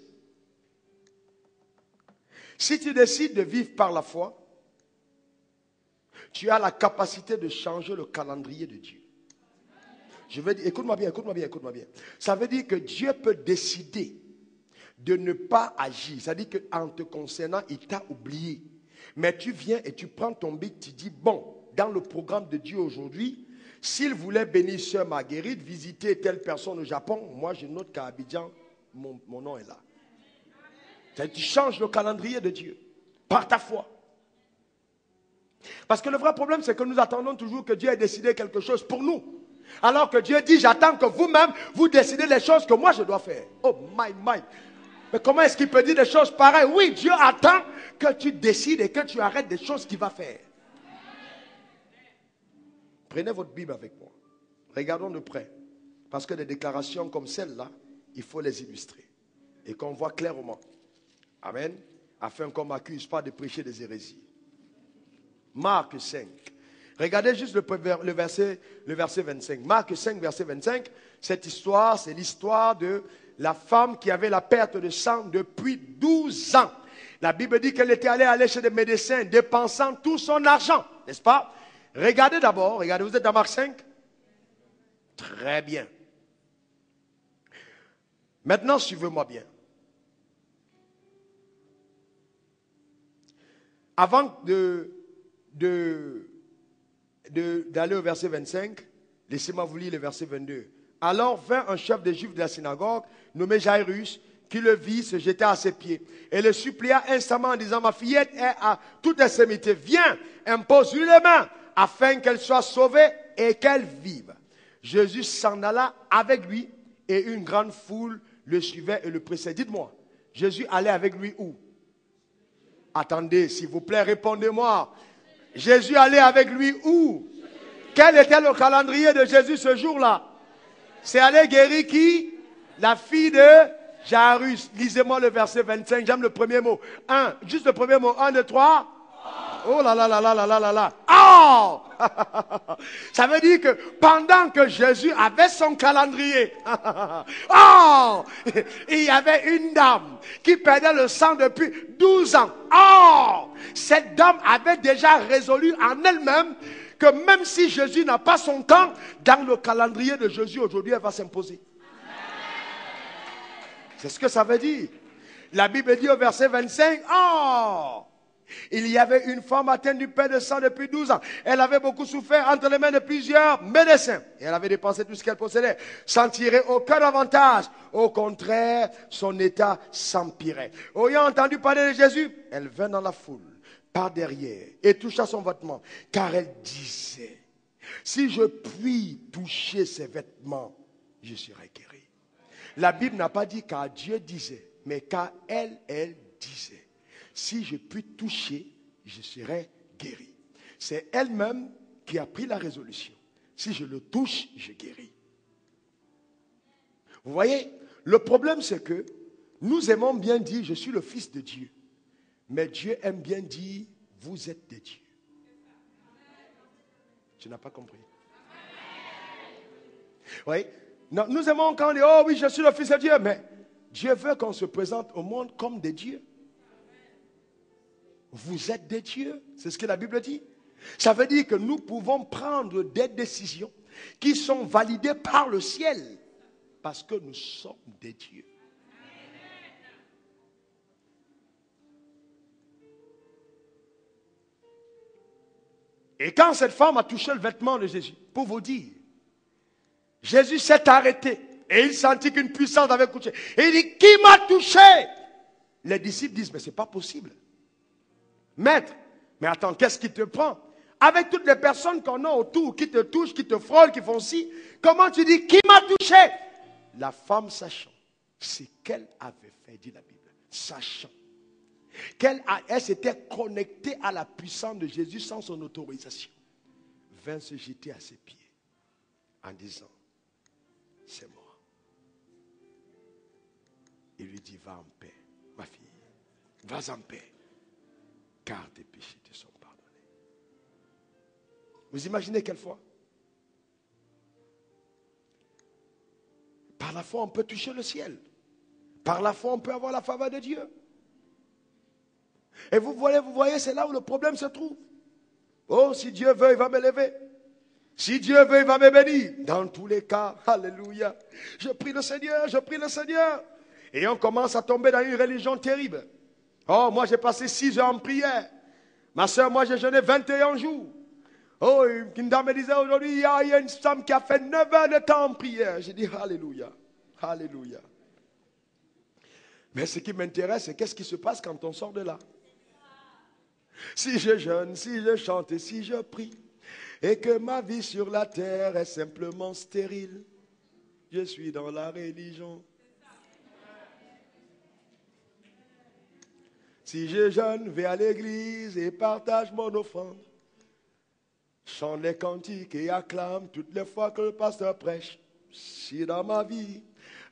Si tu décides de vivre par la foi, tu as la capacité de changer le calendrier de Dieu. Je vais dire, écoute-moi bien, écoute-moi bien, écoute-moi bien. Ça veut dire que Dieu peut décider de ne pas agir. C'est-à-dire qu'en te concernant, il t'a oublié. Mais tu viens et tu prends ton bic, tu dis, bon, dans le programme de Dieu aujourd'hui, s'il voulait bénir Sœur Marguerite, visiter telle personne au Japon, moi je note qu'à Abidjan, mon nom est là. C'est-à-dire que tu changes le calendrier de Dieu par ta foi. Parce que le vrai problème, c'est que nous attendons toujours que Dieu ait décidé quelque chose pour nous. Alors que Dieu dit, j'attends que vous-même, vous décidez les choses que moi je dois faire. Oh my. Mais comment est-ce qu'il peut dire des choses pareilles? Oui, Dieu attend que tu décides et que tu arrêtes des choses qu'il va faire. Prenez votre Bible avec moi. Regardons de près. Parce que des déclarations comme celle-là, il faut les illustrer. Et qu'on voit clairement. Amen. Afin qu'on ne m'accuse pas de prêcher des hérésies. Marc 5. Regardez juste le verset 25. Marc 5, verset 25. Cette histoire, c'est l'histoire de la femme qui avait la perte de sang depuis 12 ans. La Bible dit qu'elle était allée chez des médecins, dépensant tout son argent. N'est-ce pas? Regardez d'abord. Regardez, vous êtes dans Marc 5? Très bien. Maintenant, suivez-moi bien. Avant d'aller au verset 25, laissez-moi vous lire le verset 22. Alors vint un chef des Juifs de la synagogue, nommé Jairus, qui le vit, se jeta à ses pieds et le supplia instamment en disant, ma fillette est à toute extrémité. Viens, impose-lui les mains afin qu'elle soit sauvée et qu'elle vive. Jésus s'en alla avec lui et une grande foule le suivait et le pressait. Dites-moi, Jésus allait avec lui où? Attendez, s'il vous plaît, répondez-moi. Jésus allait avec lui où? Quel était le calendrier de Jésus ce jour-là? C'est aller guérir qui? La fille de Jairus. Lisez-moi le verset 25, j'aime le premier mot. Juste le premier mot. 1, 2, 3. Oh là là là là là là là là. Oh! Ça veut dire que pendant que Jésus avait son calendrier, oh! Il y avait une dame qui perdait le sang depuis 12 ans. Oh! Cette dame avait déjà résolu en elle-même que même si Jésus n'a pas son temps, dans le calendrier de Jésus aujourd'hui, elle va s'imposer. C'est ce que ça veut dire. La Bible dit au verset 25, oh! Il y avait une femme atteinte du perte de sang depuis 12 ans. Elle avait beaucoup souffert entre les mains de plusieurs médecins. Et elle avait dépensé tout ce qu'elle possédait, sans tirer aucun avantage. Au contraire, son état s'empirait. Ayant entendu parler de Jésus, elle vint dans la foule, par derrière, et toucha son vêtement. Car elle disait, si je puis toucher ses vêtements, je serai guéri. La Bible n'a pas dit car Dieu disait, mais car elle disait. Si je puis toucher, je serai guéri. C'est elle-même qui a pris la résolution. Si je le touche, je guéris. Vous voyez, le problème c'est que nous aimons bien dire, je suis le fils de Dieu. Mais Dieu aime bien dire, vous êtes des dieux. Tu n'as pas compris. Oui, non, nous aimons quand on dit, oh oui, je suis le fils de Dieu. Mais Dieu veut qu'on se présente au monde comme des dieux. Vous êtes des dieux, c'est ce que la Bible dit. Ça veut dire que nous pouvons prendre des décisions qui sont validées par le ciel parce que nous sommes des dieux. Et quand cette femme a touché le vêtement de Jésus, pour vous dire, Jésus s'est arrêté et il sentit qu'une puissance avait couché. Et il dit, qui m'a touché? Les disciples disent, mais ce n'est pas possible. Maître, mais attends, qu'est-ce qui te prend? Avec toutes les personnes qu'on a autour, qui te touchent, qui te frôlent, qui font ci, comment tu dis, qui m'a touché? La femme sachant ce qu'elle avait fait, dit la Bible, sachant qu'elle s'était connectée à la puissance de Jésus sans son autorisation, vint se jeter à ses pieds en disant, c'est moi. Il lui dit, va en paix, ma fille, vas en paix. Car tes péchés te sont pardonnés. Vous imaginez quelle foi? Par la foi, on peut toucher le ciel. Par la foi, on peut avoir la faveur de Dieu. Et vous voyez, c'est là où le problème se trouve. Oh, si Dieu veut, il va m'élever. Si Dieu veut, il va me bénir. Dans tous les cas, alléluia. Je prie le Seigneur, je prie le Seigneur. Et on commence à tomber dans une religion terrible. Oh, moi j'ai passé 6 heures en prière. Ma soeur, moi j'ai jeûné 21 jours. Oh, une dame me disait aujourd'hui, il y a une femme qui a fait 9 heures de temps en prière. J'ai dit, alléluia, alléluia. Mais ce qui m'intéresse, c'est qu'est-ce qui se passe quand on sort de là. Si je jeûne, si je chante et si je prie, et que ma vie sur la terre est simplement stérile, je suis dans la religion. Si je jeûne, vais à l'église et partage mon offrande, chante les cantiques et acclame toutes les fois que le pasteur prêche. Si dans ma vie,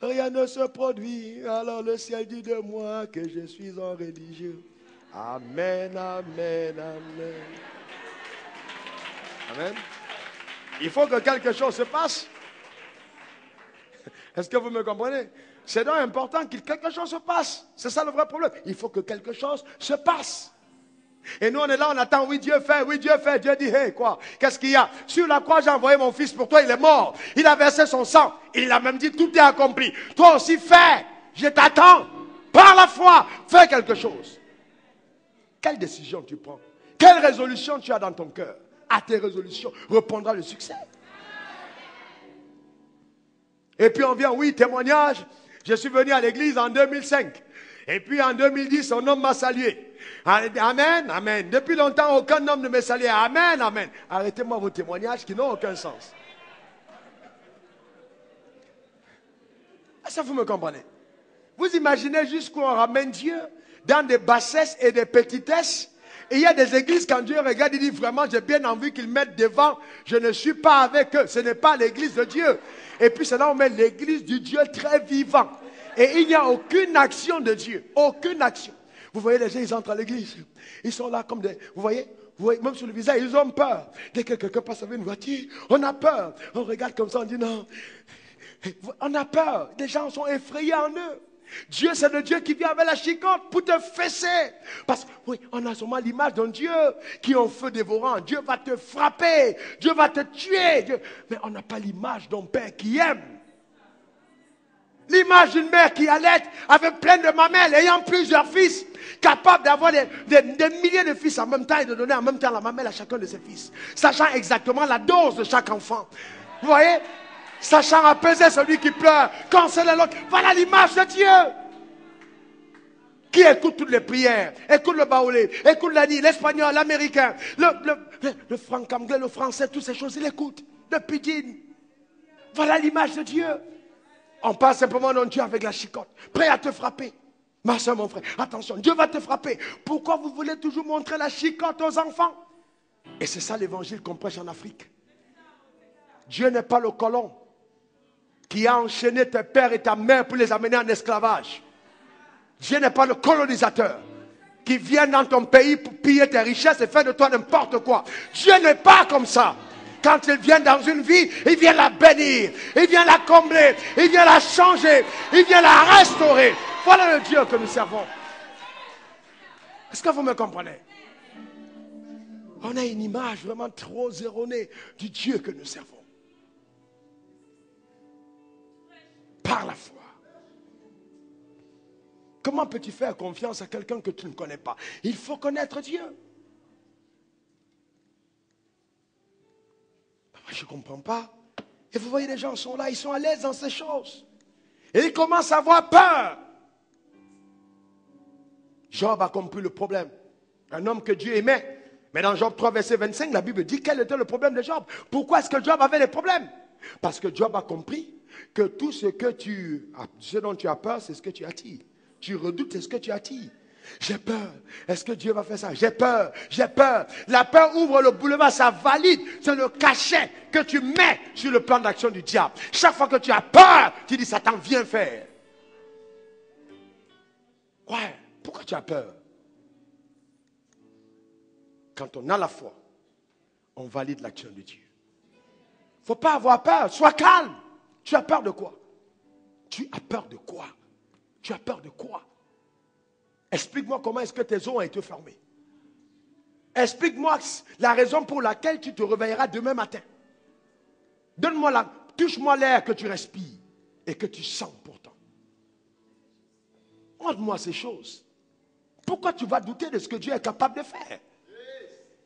rien ne se produit, alors le ciel dit de moi que je suis un religieux. Amen, amen, amen. Amen. Il faut que quelque chose se passe. Est-ce que vous me comprenez? C'est donc important que quelque chose se passe. C'est ça le vrai problème. Il faut que quelque chose se passe. Et nous on est là, on attend, oui Dieu fait, oui Dieu fait. Dieu dit, hey quoi, qu'est-ce qu'il y a? Sur la croix j'ai envoyé mon fils pour toi, il est mort. Il a versé son sang. Il a même dit, tout est accompli. Toi aussi fais, je t'attends. Par la foi, fais quelque chose. Quelle décision tu prends? Quelle résolution tu as dans ton cœur? À tes résolutions répondra le succès. Et puis on vient, oui, témoignage. Je suis venu à l'église en 2005. Et puis en 2010, un homme m'a salué. Amen, amen. Depuis longtemps, aucun homme ne me salue. Amen, amen. Arrêtez-moi vos témoignages qui n'ont aucun sens. Ça, vous me comprenez? Vous imaginez jusqu'où on ramène Dieu dans des bassesses et des petitesses? Et il y a des églises, quand Dieu regarde, il dit vraiment, j'ai bien envie qu'ils mettent devant, je ne suis pas avec eux. Ce n'est pas l'église de Dieu. Et puis c'est là où on met l'église du Dieu très vivant. Et il n'y a aucune action de Dieu. Aucune action. Vous voyez les gens, ils entrent à l'église. Ils sont là comme des... Vous voyez, même sur le visage, ils ont peur. Dès que quelqu'un passe avec une voiture, on a peur. On regarde comme ça, on dit non. On a peur. Les gens sont effrayés en eux. Dieu, c'est le Dieu qui vient avec la chicotte pour te fesser. Parce que, oui, on a seulement l'image d'un Dieu qui est en feu dévorant. Dieu va te frapper. Dieu va te tuer. Mais on n'a pas l'image d'un père qui aime. L'image d'une mère qui allait avec plein de mamelles, ayant plusieurs fils, capable d'avoir des milliers de fils en même temps et de donner en même temps la mamelle à chacun de ses fils. Sachant exactement la dose de chaque enfant. Vous voyez? Sachant apaiser celui qui pleure, consoler l'autre. Voilà l'image de Dieu. Qui écoute toutes les prières, écoute le baoulé, écoute l'ani, l'espagnol, l'américain, le franc-anglais, le français, toutes ces choses, il écoute. Le pidgin. Voilà l'image de Dieu. On parle simplement d'un Dieu avec la chicotte, prêt à te frapper. Ma soeur, mon frère, attention, Dieu va te frapper. Pourquoi vous voulez toujours montrer la chicotte aux enfants? Et c'est ça l'évangile qu'on prêche en Afrique. Dieu n'est pas le colon qui a enchaîné tes pères et ta mère pour les amener en esclavage. Dieu n'est pas le colonisateur qui vient dans ton pays pour piller tes richesses et faire de toi n'importe quoi. Dieu n'est pas comme ça. Quand il vient dans une vie, il vient la bénir, il vient la combler, il vient la changer, il vient la restaurer. Voilà le Dieu que nous servons. Est-ce que vous me comprenez? On a une image vraiment trop erronée du Dieu que nous servons. Par la foi. Comment peux-tu faire confiance à quelqu'un que tu ne connais pas? Il faut connaître Dieu. Je ne comprends pas. Et vous voyez, les gens sont là, ils sont à l'aise dans ces choses. Et ils commencent à avoir peur. Job a compris le problème. Un homme que Dieu aimait. Mais dans Job 3, verset 25, la Bible dit quel était le problème de Job. Pourquoi est-ce que Job avait des problèmes? Parce que Job a compris que tout ce dont tu as peur, c'est ce que tu attires. Tu redoutes, c'est ce que tu attires. J'ai peur. Est-ce que Dieu va faire ça? J'ai peur. J'ai peur. La peur ouvre le boulevard, ça valide. C'est le cachet que tu mets sur le plan d'action du diable. Chaque fois que tu as peur, tu dis Satan, viens faire. Ouais. Pourquoi tu as peur? Quand on a la foi, on valide l'action de Dieu. Il ne faut pas avoir peur. Sois calme. Tu as peur de quoi? Tu as peur de quoi? Tu as peur de quoi? Explique-moi comment est-ce que tes os ont été fermés. Explique-moi la raison pour laquelle tu te réveilleras demain matin. Touche-moi l'air que tu respires et que tu sens pourtant. Montre-moi ces choses. Pourquoi tu vas douter de ce que Dieu est capable de faire?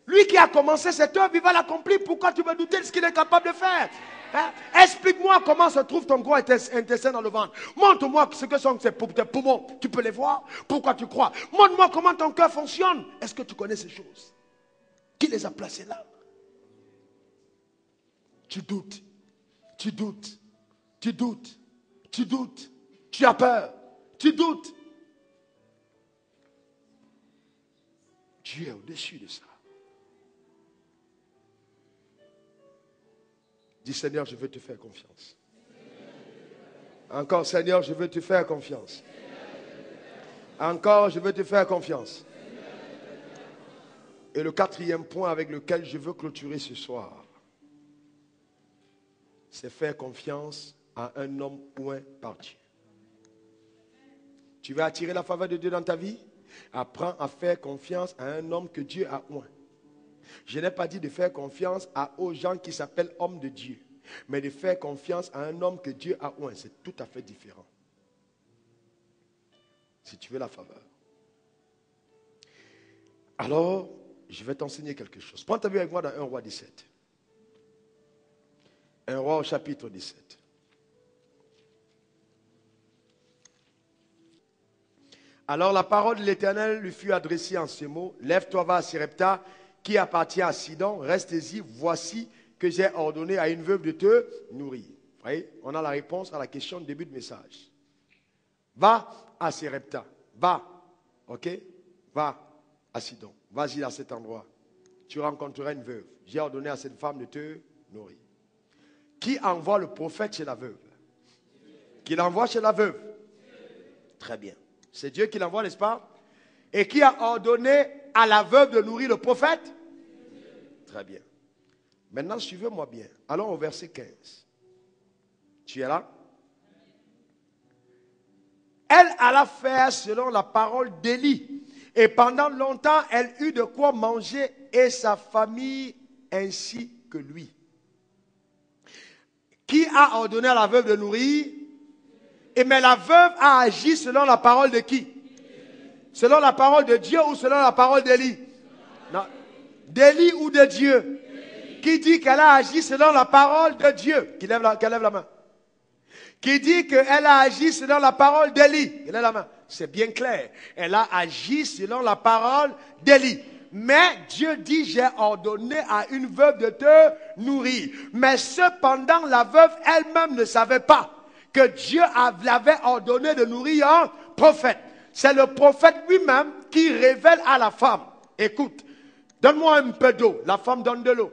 Lui qui a commencé cette œuvre, il va l'accomplir. Pourquoi tu vas douter de ce qu'il est capable de faire? Hein? Explique-moi comment se trouve ton gros intestin dans le ventre. Montre-moi ce que sont tes poumons. Tu peux les voir? Pourquoi tu crois? Montre-moi comment ton cœur fonctionne. Est-ce que tu connais ces choses? Qui les a placées là? Tu doutes. Tu doutes. Tu doutes. Tu doutes. Tu as peur. Tu doutes. Dieu est au-dessus de ça. Dis Seigneur, je veux te faire confiance. Encore Seigneur, je veux te faire confiance. Encore, je veux te faire confiance. Et le quatrième point avec lequel je veux clôturer ce soir, c'est faire confiance à un homme oint par Dieu. Tu veux attirer la faveur de Dieu dans ta vie? Apprends à faire confiance à un homme que Dieu a oint. Je n'ai pas dit de faire confiance aux gens qui s'appellent hommes de Dieu, mais de faire confiance à un homme que Dieu a oint. C'est tout à fait différent. Si tu veux la faveur. Alors, je vais t'enseigner quelque chose. Prends ta Bible avec moi dans 1 Roi 17. 1 Roi au chapitre 17. Alors la parole de l'Éternel lui fut adressée en ces mots. Lève-toi, va à Sérepta, qui appartient à Sidon. Reste-y, voici que j'ai ordonné à une veuve de te nourrir. Vous voyez, on a la réponse à la question de début de message. Va à Sérepta. Va. Ok? Va à Sidon. Vas-y à cet endroit. Tu rencontreras une veuve. J'ai ordonné à cette femme de te nourrir. Qui envoie le prophète chez la veuve? Qui l'envoie chez la veuve? Très bien. C'est Dieu qui l'envoie, n'est-ce pas? Et qui a ordonné à la veuve de nourrir le prophète? Très bien. Maintenant, suivez-moi bien. Allons au verset 15. Tu es là? Elle alla faire selon la parole d'Élie. Et pendant longtemps, elle eut de quoi manger et sa famille ainsi que lui. Qui a ordonné à la veuve de nourrir? Et mais la veuve a agi selon la parole de qui? Selon la parole de Dieu ou selon la parole d'Élie? Non. D'Élie ou de Dieu? Qui dit qu'elle a agi selon la parole de Dieu? Qu'elle lève la main. Qui dit qu'elle a agi selon la parole d'Élie? Qu'elle lève la main. C'est bien clair. Elle a agi selon la parole d'Élie. Mais Dieu dit, j'ai ordonné à une veuve de te nourrir. Mais cependant, la veuve elle-même ne savait pas que Dieu l'avait ordonné de nourrir un prophète. C'est le prophète lui-même qui révèle à la femme. Écoute, donne-moi un peu d'eau. La femme donne de l'eau.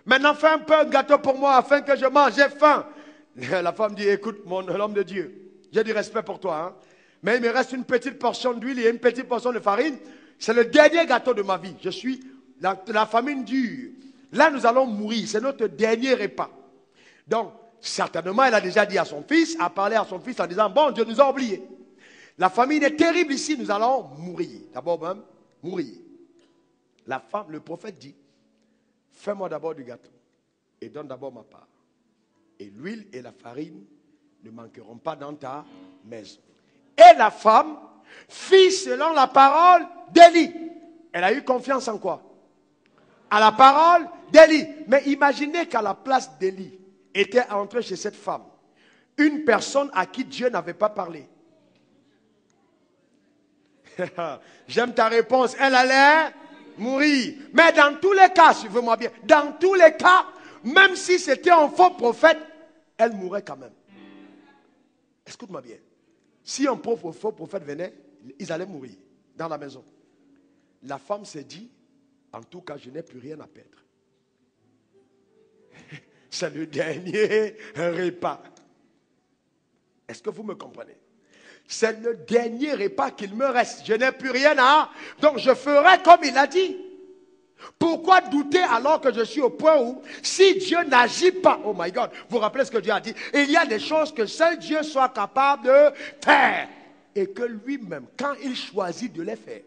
Maintenant, fais un peu un gâteau pour moi afin que je mange. J'ai faim. La femme dit, écoute, l'homme de Dieu, j'ai du respect pour toi. Hein? Mais il me reste une petite portion d'huile et une petite portion de farine. C'est le dernier gâteau de ma vie. Je suis, la famine dure. Là, nous allons mourir. C'est notre dernier repas. Donc, certainement, elle a déjà dit à son fils, a parlé à son fils en disant, bon, Dieu nous a oubliés. La famine est terrible ici, nous allons mourir. D'abord même, mourir. La femme, le prophète dit, fais-moi d'abord du gâteau et donne d'abord ma part. Et l'huile et la farine ne manqueront pas dans ta maison. Et la femme fit selon la parole d'Élie. Elle a eu confiance en quoi? À la parole d'Élie. Mais imaginez qu'à la place d'Élie était entrée chez cette femme une personne à qui Dieu n'avait pas parlé. J'aime ta réponse. Elle allait mourir. Mais dans tous les cas, suivez-moi bien, dans tous les cas, même si c'était un faux prophète, elle mourrait quand même. Écoute-moi bien. Si un faux prophète venait, ils allaient mourir dans la maison. La femme s'est dit, en tout cas, je n'ai plus rien à perdre. C'est le dernier repas. Est-ce que vous me comprenez? C'est le dernier repas qu'il me reste. Je n'ai plus rien à... Donc je ferai comme il a dit. Pourquoi douter alors que je suis au point où, si Dieu n'agit pas, oh my God, vous vous rappelez ce que Dieu a dit? Il y a des choses que seul Dieu soit capable de faire. Et que lui-même, quand il choisit de les faire,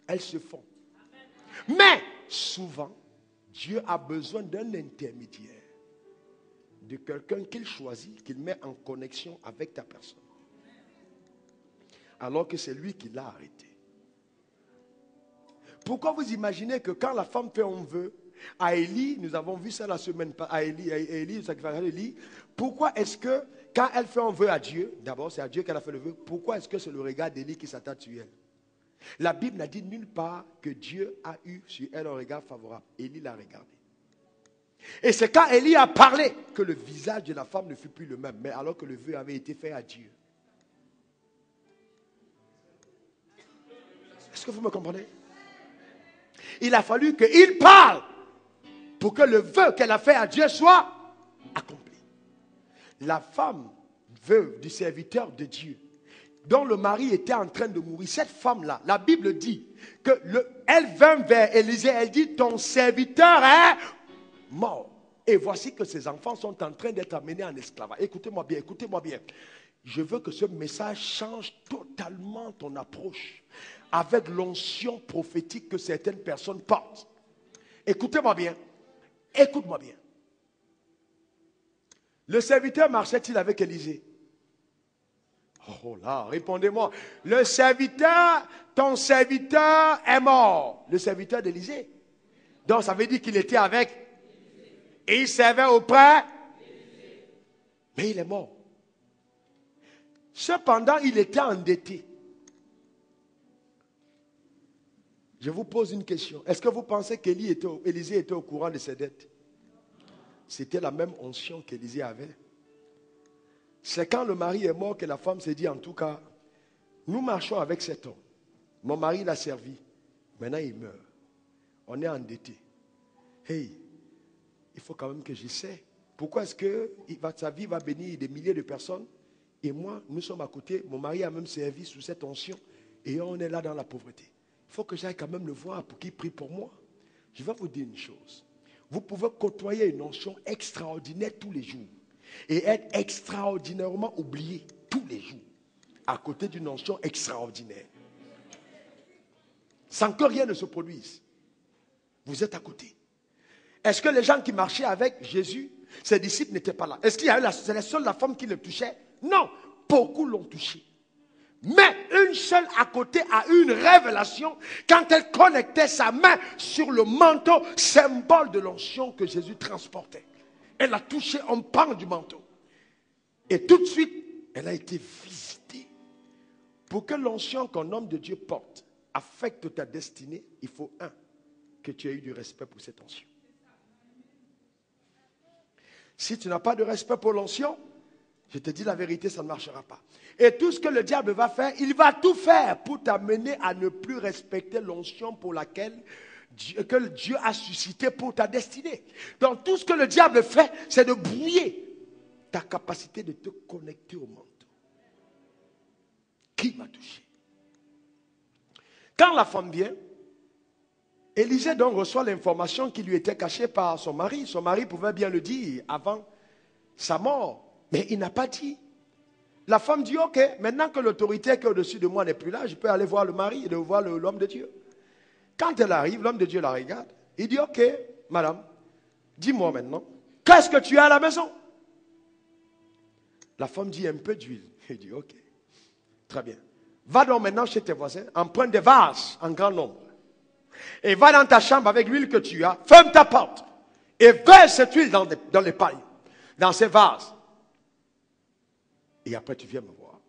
elles se font. Mais souvent, Dieu a besoin d'un intermédiaire. De quelqu'un qu'il choisit, qu'il met en connexion avec ta personne. Alors que c'est lui qui l'a arrêté. Pourquoi vous imaginez que quand la femme fait un vœu à Élie, nous avons vu ça la semaine passée, à Élie, pourquoi est-ce que quand elle fait un vœu à Dieu, d'abord c'est à Dieu qu'elle a fait le vœu, pourquoi est-ce que c'est le regard d'Élie qui s'attache sur elle? La Bible n'a dit nulle part que Dieu a eu sur elle un regard favorable. Élie l'a regardé. Et c'est quand Élie a parlé que le visage de la femme ne fut plus le même, mais alors que le vœu avait été fait à Dieu. Est-ce que vous me comprenez? Il a fallu qu'il parle pour que le vœu qu'elle a fait à Dieu soit accompli. La femme veuve du serviteur de Dieu, dont le mari était en train de mourir, cette femme-là, la Bible dit elle vint vers Élisée, elle dit, ton serviteur est mort. Et voici que ses enfants sont en train d'être amenés en esclavage. Écoutez-moi bien, écoutez-moi bien. Je veux que ce message change totalement ton approche avec l'onction prophétique que certaines personnes portent. Écoutez-moi bien. Écoute-moi bien. Le serviteur marchait-il avec Élisée? Oh là, répondez-moi. Le serviteur, ton serviteur est mort. Le serviteur d'Élisée. Donc ça veut dire qu'il était avec. Et il servait auprès. Mais il est mort. Cependant, il était endetté. Je vous pose une question. Est-ce que vous pensez qu'Élisée était au courant de ses dettes? C'était la même onction qu'Élisée avait. C'est quand le mari est mort que la femme s'est dit, en tout cas, nous marchons avec cet homme. Mon mari l'a servi. Maintenant, il meurt. On est endetté. Hey, il faut quand même que j'essaie. Pourquoi est-ce que sa vie va bénir des milliers de personnes? Et moi, nous sommes à côté. Mon mari a même servi sous cette onction. Et on est là dans la pauvreté. Il faut que j'aille quand même le voir pour qu'il prie pour moi. Je vais vous dire une chose. Vous pouvez côtoyer une onction extraordinaire tous les jours. Et être extraordinairement oublié tous les jours. À côté d'une onction extraordinaire. Sans que rien ne se produise. Vous êtes à côté. Est-ce que les gens qui marchaient avec Jésus, ses disciples n'étaient pas là? Est-ce qu'il y a eu c'est la seule femme qui le touchait? Non, beaucoup l'ont touché. Mais une seule à côté a eu une révélation quand elle connectait sa main sur le manteau, symbole de l'onction que Jésus transportait. Elle a touché un pan du manteau. Et tout de suite, elle a été visitée. Pour que l'onction qu'un homme de Dieu porte affecte ta destinée, il faut que tu aies eu du respect pour cette onction. Si tu n'as pas de respect pour l'onction, je te dis la vérité, ça ne marchera pas. Et tout ce que le diable va faire, il va tout faire pour t'amener à ne plus respecter l'onction pour laquelle Dieu a suscité pour ta destinée. Donc tout ce que le diable fait, c'est de brouiller ta capacité de te connecter au manteau. Qui m'a touché? Quand la femme vient, Élisée donc reçoit l'information qui lui était cachée par son mari. Son mari pouvait bien le dire avant sa mort, mais il n'a pas dit. La femme dit, ok, maintenant que l'autorité qui est au-dessus de moi n'est plus là, je peux aller voir le mari et voir l'homme de Dieu. Quand elle arrive, l'homme de Dieu la regarde. Il dit, ok, madame, dis-moi maintenant, qu'est-ce que tu as à la maison? La femme dit, un peu d'huile. Il dit, ok, très bien. Va donc maintenant chez tes voisins, emprunte des vases en grand nombre. Et va dans ta chambre avec l'huile que tu as, ferme ta porte et verse cette huile dans les pailles, dans ces vases. Et après tu viens me voir.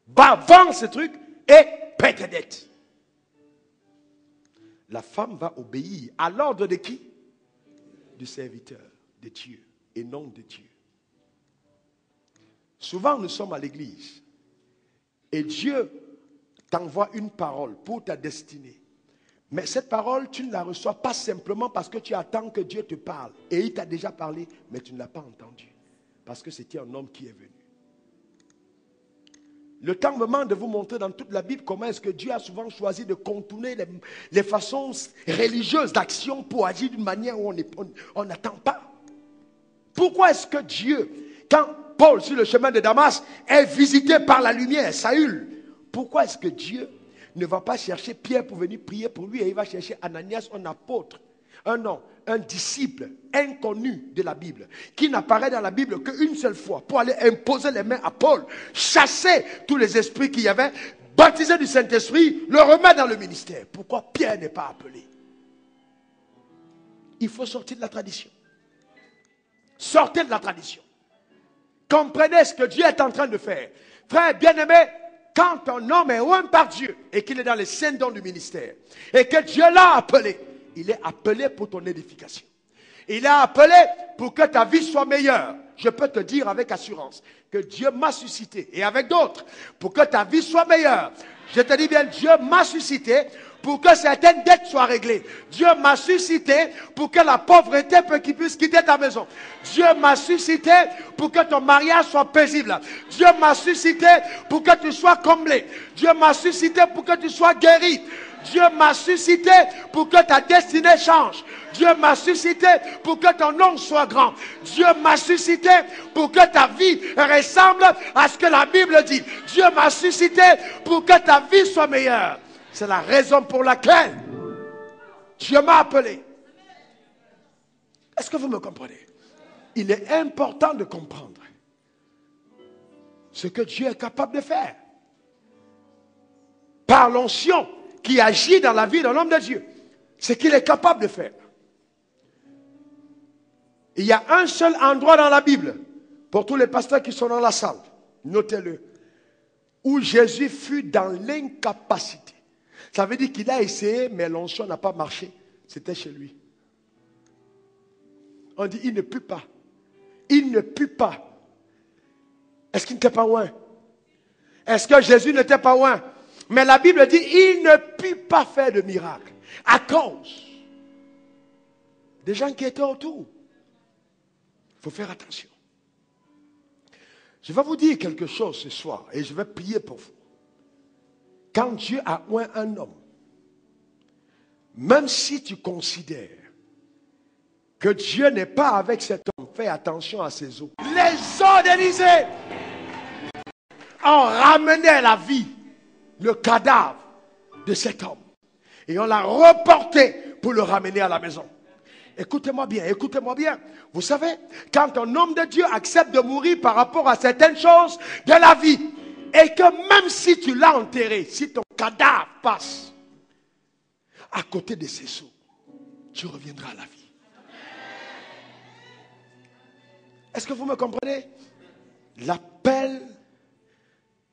Va, vends ce truc et paie tes dettes. La femme va obéir à l'ordre de qui? Du serviteur de Dieu et non de Dieu. Souvent nous sommes à l'église et Dieu t'envoie une parole pour ta destinée. Mais cette parole, tu ne la reçois pas simplement parce que tu attends que Dieu te parle. Et il t'a déjà parlé, mais tu ne l'as pas entendu. Parce que c'était un homme qui est venu. Le temps me manque de vous montrer dans toute la Bible comment est-ce que Dieu a souvent choisi de contourner les façons religieuses d'action pour agir d'une manière où on n'attend pas. Pourquoi est-ce que Dieu, quand Paul sur le chemin de Damas est visité par la lumière, Saül, pourquoi est-ce que Dieu ne va pas chercher Pierre pour venir prier pour lui et il va chercher Ananias, un apôtre, un disciple inconnu de la Bible, qui n'apparaît dans la Bible qu'une seule fois, pour aller imposer les mains à Paul, chasser tous les esprits qu'il y avait, baptiser du Saint-Esprit, le remettre dans le ministère. Pourquoi Pierre n'est pas appelé? Il faut sortir de la tradition. Sortez de la tradition. Comprenez ce que Dieu est en train de faire. Frère bien-aimé, quand un homme est oint par Dieu et qu'il est dans les saints dons du ministère et que Dieu l'a appelé, il est appelé pour ton édification. Il est appelé pour que ta vie soit meilleure. Je peux te dire avec assurance que Dieu m'a suscité et avec d'autres pour que ta vie soit meilleure. Je te dis bien, Dieu m'a suscité pour que certaines dettes soient réglées. Dieu m'a suscité pour que la pauvreté puisse quitter ta maison. Dieu m'a suscité pour que ton mariage soit paisible. Dieu m'a suscité pour que tu sois comblé. Dieu m'a suscité pour que tu sois guéri. Dieu m'a suscité pour que ta destinée change. Dieu m'a suscité pour que ton nom soit grand. Dieu m'a suscité pour que ta vie ressemble à ce que la Bible dit. Dieu m'a suscité pour que ta vie soit meilleure. C'est la raison pour laquelle Dieu m'a appelé. Est-ce que vous me comprenez? Il est important de comprendre ce que Dieu est capable de faire. Par l'onction qui agit dans la vie d'un homme de Dieu. Ce qu'il est capable de faire. Il y a un seul endroit dans la Bible, pour tous les pasteurs qui sont dans la salle, notez-le, où Jésus fut dans l'incapacité. Ça veut dire qu'il a essayé, mais l'onction n'a pas marché. C'était chez lui. On dit, il ne pue pas. Il ne pue pas. Est-ce qu'il n'était pas loin? Est-ce que Jésus n'était pas loin? Mais la Bible dit, il ne put pas faire de miracle. À cause des gens qui étaient autour. Il faut faire attention. Je vais vous dire quelque chose ce soir et je vais prier pour vous. Quand Dieu a oint un homme, même si tu considères que Dieu n'est pas avec cet homme, fais attention à ses eaux. Les eaux d'Élysée ont ramené à la vie le cadavre de cet homme. Et on l'a reporté pour le ramener à la maison. Écoutez-moi bien, écoutez-moi bien. Vous savez, quand un homme de Dieu accepte de mourir par rapport à certaines choses de la vie, et que même si tu l'as enterré, si ton cadavre passe à côté de ses seaux, tu reviendras à la vie. Est-ce que vous me comprenez? L'appel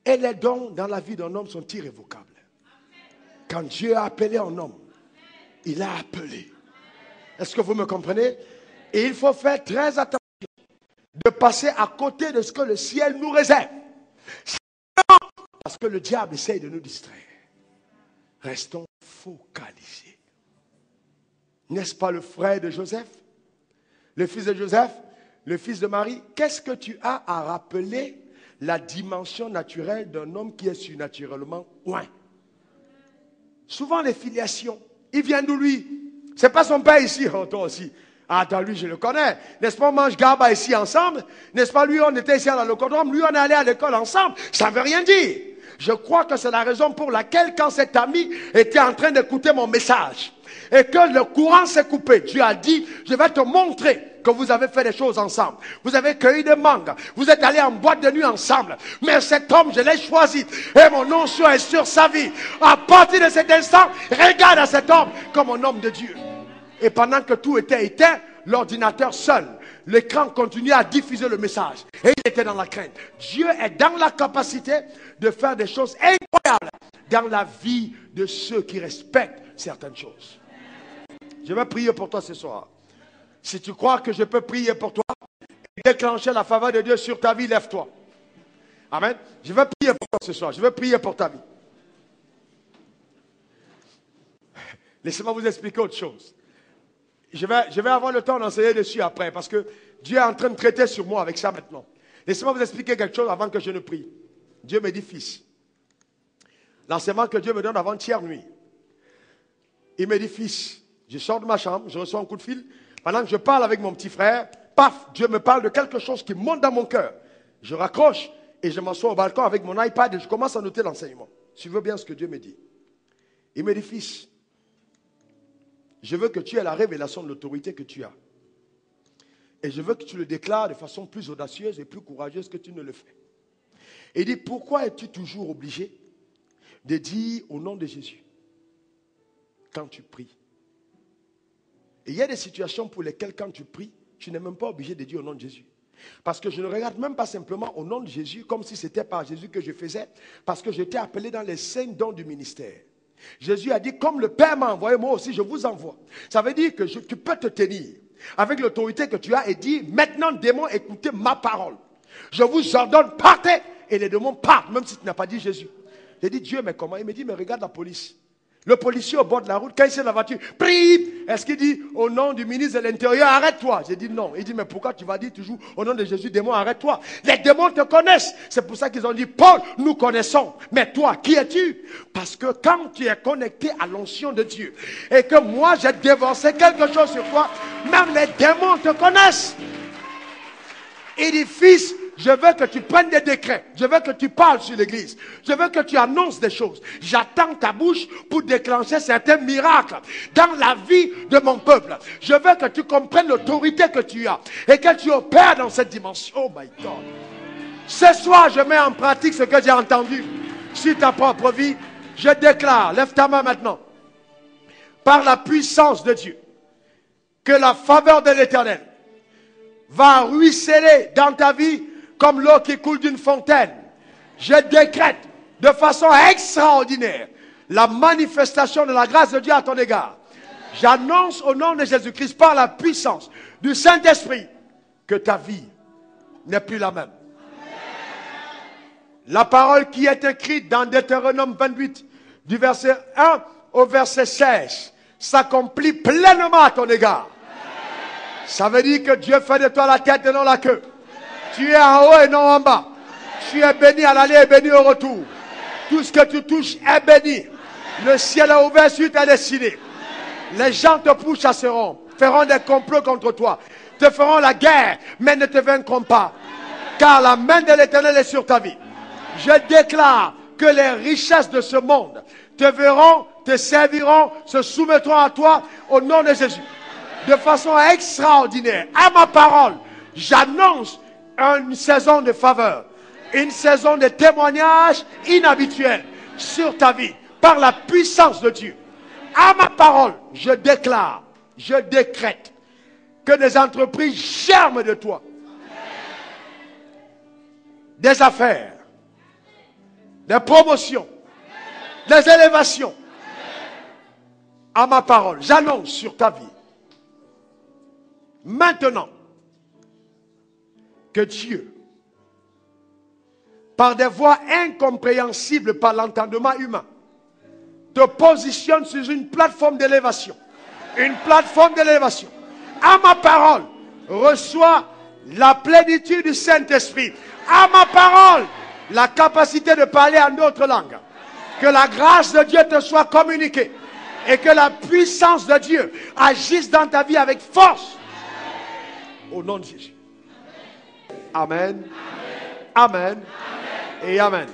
et les dons dans la vie d'un homme sont irrévocables. Quand Dieu a appelé un homme, il a appelé. Est-ce que vous me comprenez? Et il faut faire très attention de passer à côté de ce que le ciel nous réserve. Parce que le diable essaye de nous distraire. Restons focalisés. N'est-ce pas le frère de Joseph? Le fils de Joseph? Le fils de Marie? Qu'est-ce que tu as à rappeler la dimension naturelle d'un homme qui est surnaturellement loin? Souvent les filiations, il vient d'où lui? C'est pas son père ici, oh, toi aussi. Ah, attends, lui, je le connais. N'est-ce pas, on mange Garba ici ensemble? N'est-ce pas, lui, on était ici à l'Alocodrome, lui, on est allé à l'école ensemble. Ça ne veut rien dire. Je crois que c'est la raison pour laquelle, quand cet ami était en train d'écouter mon message, et que le courant s'est coupé, Dieu a dit, je vais te montrer que vous avez fait des choses ensemble. Vous avez cueilli des mangues. Vous êtes allés en boîte de nuit ensemble. Mais cet homme, je l'ai choisi. Et mon nom est sur sa vie. À partir de cet instant, regarde à cet homme comme un homme de Dieu. Et pendant que tout était éteint, l'ordinateur seul, l'écran continuait à diffuser le message. Et il était dans la crainte. Dieu est dans la capacité de faire des choses incroyables dans la vie de ceux qui respectent certaines choses. Je vais prier pour toi ce soir. Si tu crois que je peux prier pour toi et déclencher la faveur de Dieu sur ta vie, lève-toi. Amen. Je vais prier pour toi ce soir. Je vais prier pour ta vie. Laissez-moi vous expliquer autre chose. Je vais avoir le temps d'enseigner dessus après parce que Dieu est en train de traiter sur moi avec ça maintenant. Laissez-moi vous expliquer quelque chose avant que je ne prie. Dieu me dit, fils, l'enseignement que Dieu me donne avant-hier nuit, il me dit, fils, je sors de ma chambre, je reçois un coup de fil. Pendant que je parle avec mon petit frère, paf, Dieu me parle de quelque chose qui monte dans mon cœur. Je raccroche et je m'assois au balcon avec mon iPad et je commence à noter l'enseignement. Si tu veux bien ce que Dieu me dit. Il me dit, fils, je veux que tu aies la révélation de l'autorité que tu as. Et je veux que tu le déclares de façon plus audacieuse et plus courageuse que tu ne le fais. Et il dit, pourquoi es-tu toujours obligé de dire au nom de Jésus quand tu pries? Et il y a des situations pour lesquelles quand tu pries, tu n'es même pas obligé de dire au nom de Jésus. Parce que je ne regarde même pas simplement au nom de Jésus comme si c'était par Jésus que je faisais, parce que j'étais appelé dans les 5 dons du ministère. Jésus a dit, comme le Père m'a envoyé, moi aussi je vous envoie. Ça veut dire que tu peux te tenir avec l'autorité que tu as et dire, maintenant démons, écoutez ma parole. Je vous ordonne, partez. Et les démons partent, même si tu n'as pas dit Jésus. J'ai dit, Dieu, mais comment? Il me dit, mais regarde la police. Le policier au bord de la route, quand il est dans la voiture, prie. Est-ce qu'il dit au nom du ministre de l'Intérieur, arrête-toi? J'ai dit non. Il dit, mais pourquoi tu vas dire toujours au nom de Jésus, démon, arrête-toi? Les démons te connaissent. C'est pour ça qu'ils ont dit, Paul, nous connaissons. Mais toi, qui es-tu? Parce que quand tu es connecté à l'onction de Dieu et que moi j'ai dévancé quelque chose sur toi, même les démons te connaissent. Il dit, fils, je veux que tu prennes des décrets. Je veux que tu parles sur l'église. Je veux que tu annonces des choses. J'attends ta bouche pour déclencher certains miracles dans la vie de mon peuple. Je veux que tu comprennes l'autorité que tu as et que tu opères dans cette dimension. Oh my God. Ce soir, je mets en pratique ce que j'ai entendu sur ta propre vie. Je déclare, lève ta main maintenant, par la puissance de Dieu, que la faveur de l'Éternel va ruisseler dans ta vie comme l'eau qui coule d'une fontaine. Je décrète de façon extraordinaire la manifestation de la grâce de Dieu à ton égard. J'annonce au nom de Jésus-Christ par la puissance du Saint-Esprit que ta vie n'est plus la même. La parole qui est écrite dans Deutéronome 28, du verset 1 au verset 16, s'accomplit pleinement à ton égard. Ça veut dire que Dieu fait de toi la tête et non la queue. Tu es en haut et non en bas. Tu es béni à l'aller et béni au retour. Tout ce que tu touches est béni. Le ciel est ouvert sur ta destinée. Les gens te pourchasseront, feront des complots contre toi, te feront la guerre, mais ne te vaincront pas. Car la main de l'Éternel est sur ta vie. Je déclare que les richesses de ce monde te verront, te serviront, se soumettront à toi au nom de Jésus. De façon extraordinaire. À ma parole, j'annonce une saison de faveur, une saison de témoignages inhabituels sur ta vie, par la puissance de Dieu. À ma parole, je déclare, je décrète que des entreprises germent de toi. Des affaires, des promotions, des élévations. À ma parole, j'annonce sur ta vie. Maintenant, que Dieu, par des voies incompréhensibles par l'entendement humain, te positionne sur une plateforme d'élévation. Une plateforme d'élévation. À ma parole, reçois la plénitude du Saint-Esprit. À ma parole, la capacité de parler en d'autres langues. Que la grâce de Dieu te soit communiquée. Et que la puissance de Dieu agisse dans ta vie avec force. Au nom de Jésus. Amen. Amen. Et amen.